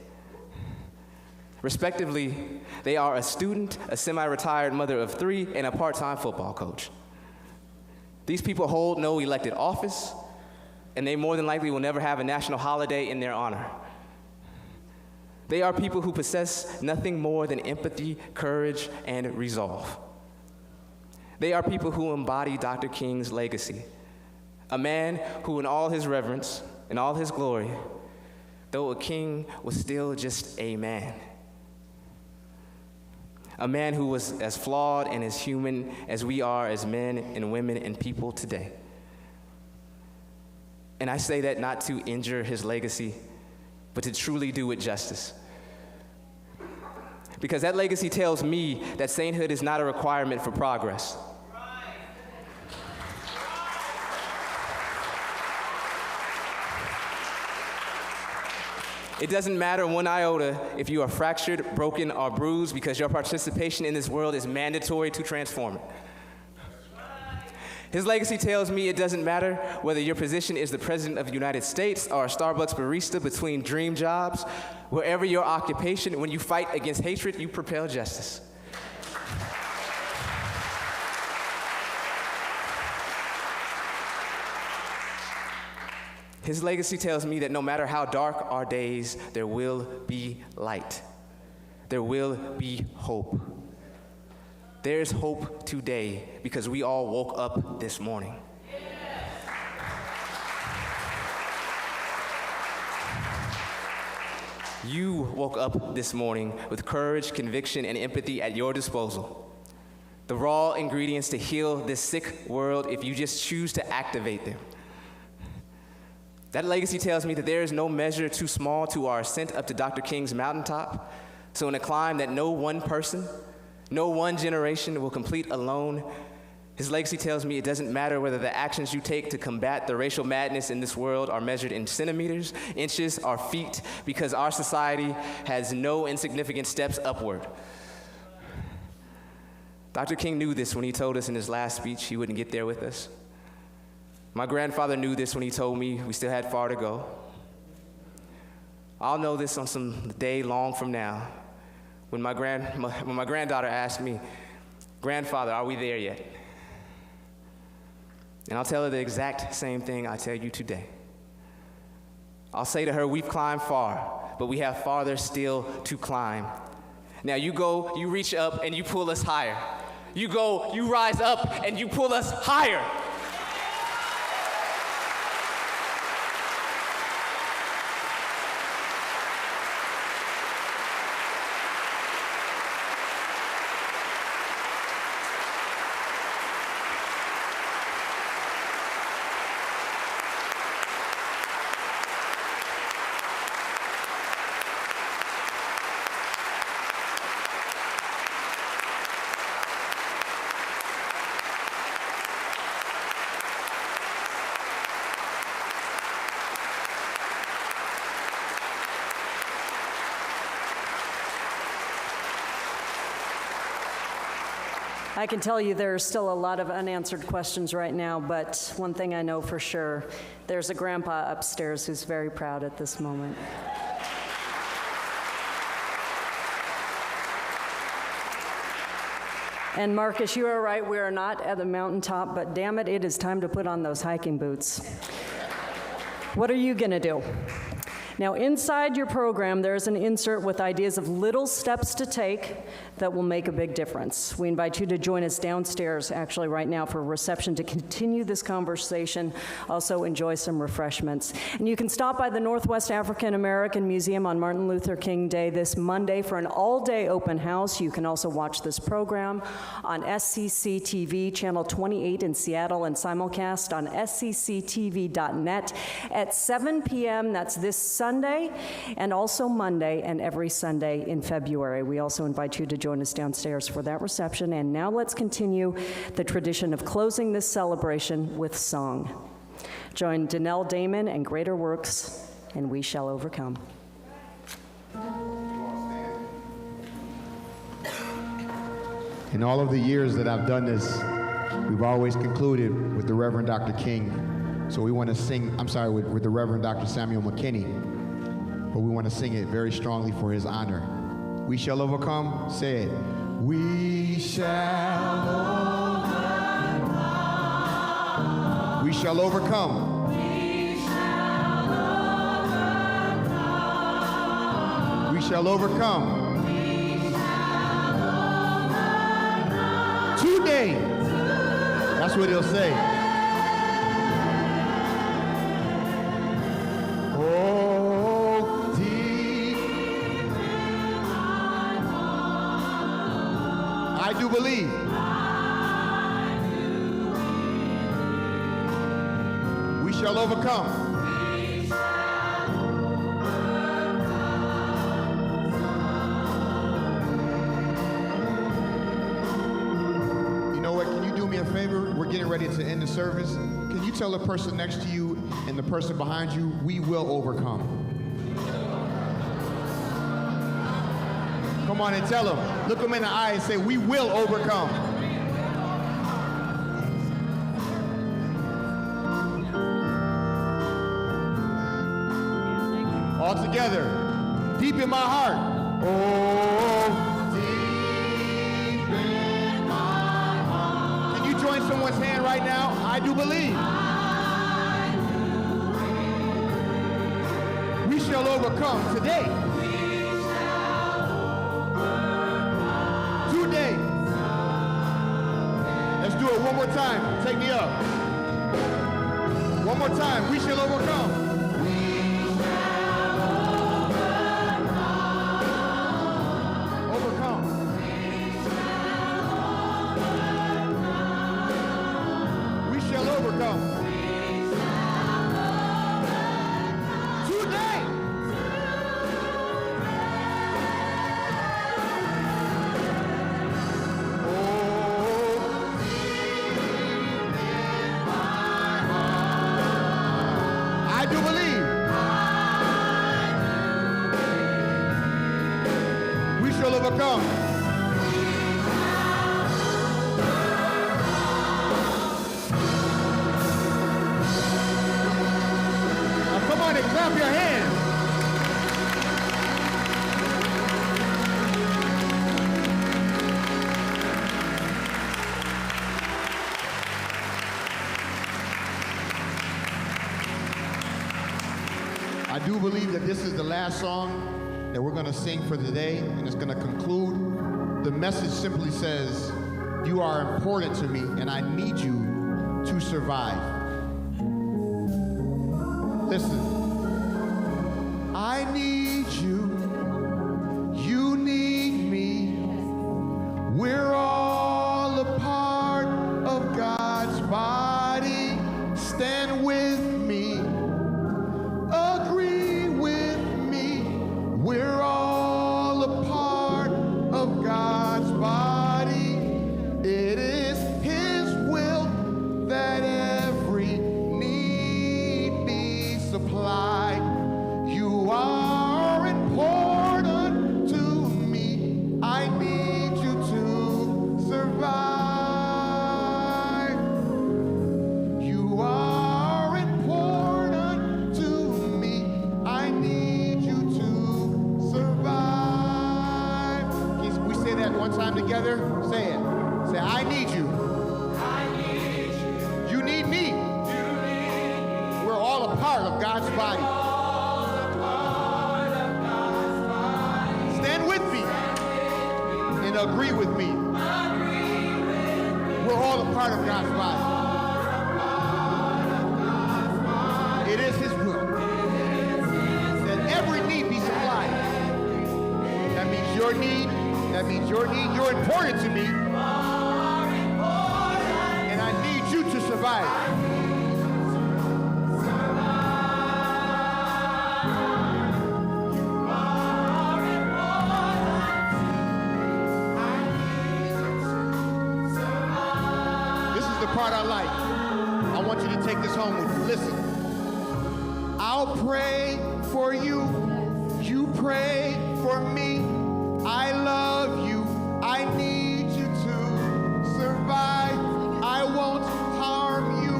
Respectively, they are a student, a semi-retired mother of 3, and a part-time football coach. These people hold no elected office, and they more than likely will never have a national holiday in their honor. They are people who possess nothing more than empathy, courage, and resolve. They are people who embody Dr. King's legacy, a man who in all his reverence and all his glory, though a king, was still just a man. A man who was as flawed and as human as we are as men and women and people today. And I say that not to injure his legacy, but to truly do it justice. Because that legacy tells me that sainthood is not a requirement for progress. It doesn't matter one iota if you are fractured, broken, or bruised, because your participation in this world is mandatory to transform it. His legacy tells me it doesn't matter whether your position is the President of the United States or a Starbucks barista between dream jobs. Wherever your occupation, when you fight against hatred, you propel justice. His legacy tells me that no matter how dark our days, there will be light. There will be hope. There is hope today because we all woke up this morning. You woke up this morning with courage, conviction, and empathy at your disposal. The raw ingredients to heal this sick world if you just choose to activate them. That legacy tells me that there is no measure too small to our ascent up to Dr. King's Mountaintop. So in a climb that no one person, no one generation will complete alone, his legacy tells me it doesn't matter whether the actions you take to combat the racial madness in this world are measured in centimeters, inches, or feet, because our society has no insignificant steps upward. Dr. King knew this when he told us in his last speech he wouldn't get there with us. My grandfather knew this when he told me we still had far to go. I'll know this on some day long from now when my granddaughter asked me, "Grandfather, are we there yet?" And I'll tell her the exact same thing I tell you today. I'll say to her, we've climbed far, but we have farther still to climb. Now you go, you reach up, and you pull us higher. You go, you rise up, and you pull us higher. I can tell you there's still a lot of unanswered questions right now, but one thing I know for sure, there's a grandpa upstairs who's very proud at this moment. And Marcus, you are right, we are not at the mountaintop, but damn it, it is time to put on those hiking boots. What are you gonna do? Now, inside your program, there's an insert with ideas of little steps to take that will make a big difference. We invite you to join us downstairs, actually right now, for a reception to continue this conversation. Also, enjoy some refreshments. And you can stop by the Northwest African American Museum on Martin Luther King Day this Monday for an all-day open house. You can also watch this program on SCC TV, Channel 28 in Seattle, and simulcast on scctv.net at 7 p.m. That's this Sunday, and also Monday, and every Sunday in February. We also invite you to join us downstairs for that reception. And now let's continue the tradition of closing this celebration with song. Join Danelle Damon and Greater Works, and We Shall Overcome. In all of the years that I've done this, we've always concluded with the Reverend Dr. King. So we want to sing, with the Reverend Dr. Samuel McKinney, but we want to sing it very strongly for his honor. We shall overcome, say it. We shall overcome. We shall overcome. We shall overcome. Today. That's what he'll say. Oh, deep in my heart, I do believe. We shall overcome. Favor, we're getting ready to end the service. Can you tell the person next to you and the person behind you, we will overcome? Come on and tell them. Look them in the eye and say, we will overcome. All together. Deep in my heart. Oh. Join someone's hand right now. I do believe. We shall overcome today. Today. Let's do it one more time. Take me up. One more time. We shall overcome. I do believe that this is the last song that we're going to sing for the day, and it's going to conclude. The message simply says, you are important to me, and I need you to survive. Listen. I need you. You need me. We're all a part of God's body. Stand with me. Agree with me. We're all a part of God's body. It is His will that every need be supplied. You are important to me. I need you to survive. You are important to me. I need you to survive. Can we say that one time together? Say it. Say, I need you. I need you. You need me. You need me. We're all a part of God's body. Agree with me. We're all a part of God's body. It is His will that every need be supplied. That means your need. That means your need. You're important to me. And I need you to survive. Part I like. I want you to take this home with you. Listen. I'll pray for you. You pray for me. I love you. I need you to survive. I won't harm you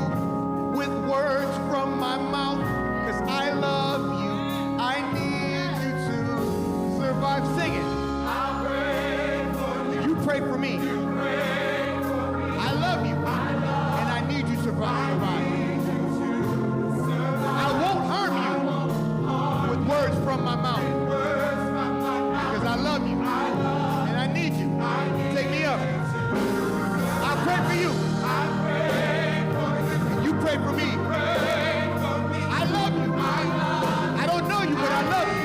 with words from my mouth, because I love you. I need you to survive. Sing it. I'll pray for you. You pray for me. I love you. Survive. I won't harm you with words from my mouth. pray for me. I love you. I don't know you, but I love you.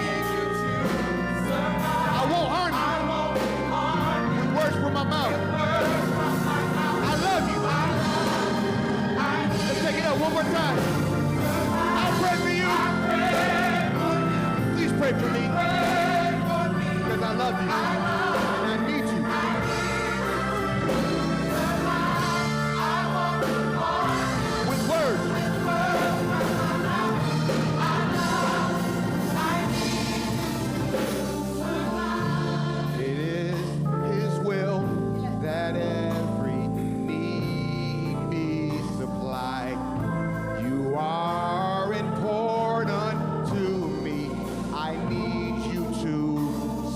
I won't harm you with words from my mouth. I love you. Let's take it up one more time. I'll pray for you. Please pray for me. Because I love you. And I need you. With words. It is His will that every need be supplied. You are important to me. I need you to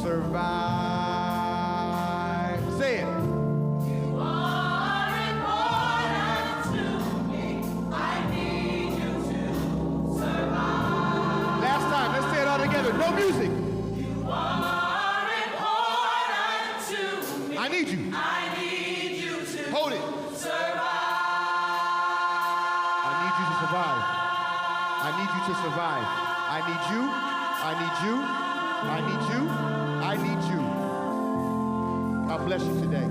survive. Say it. You are important to me. I need you to survive. Last time, let's say it all together. No music. I need you. I need you to hold it. Survive. I need you to survive. I need you to survive. I need you. I need you. I need you. I need you. God bless you today.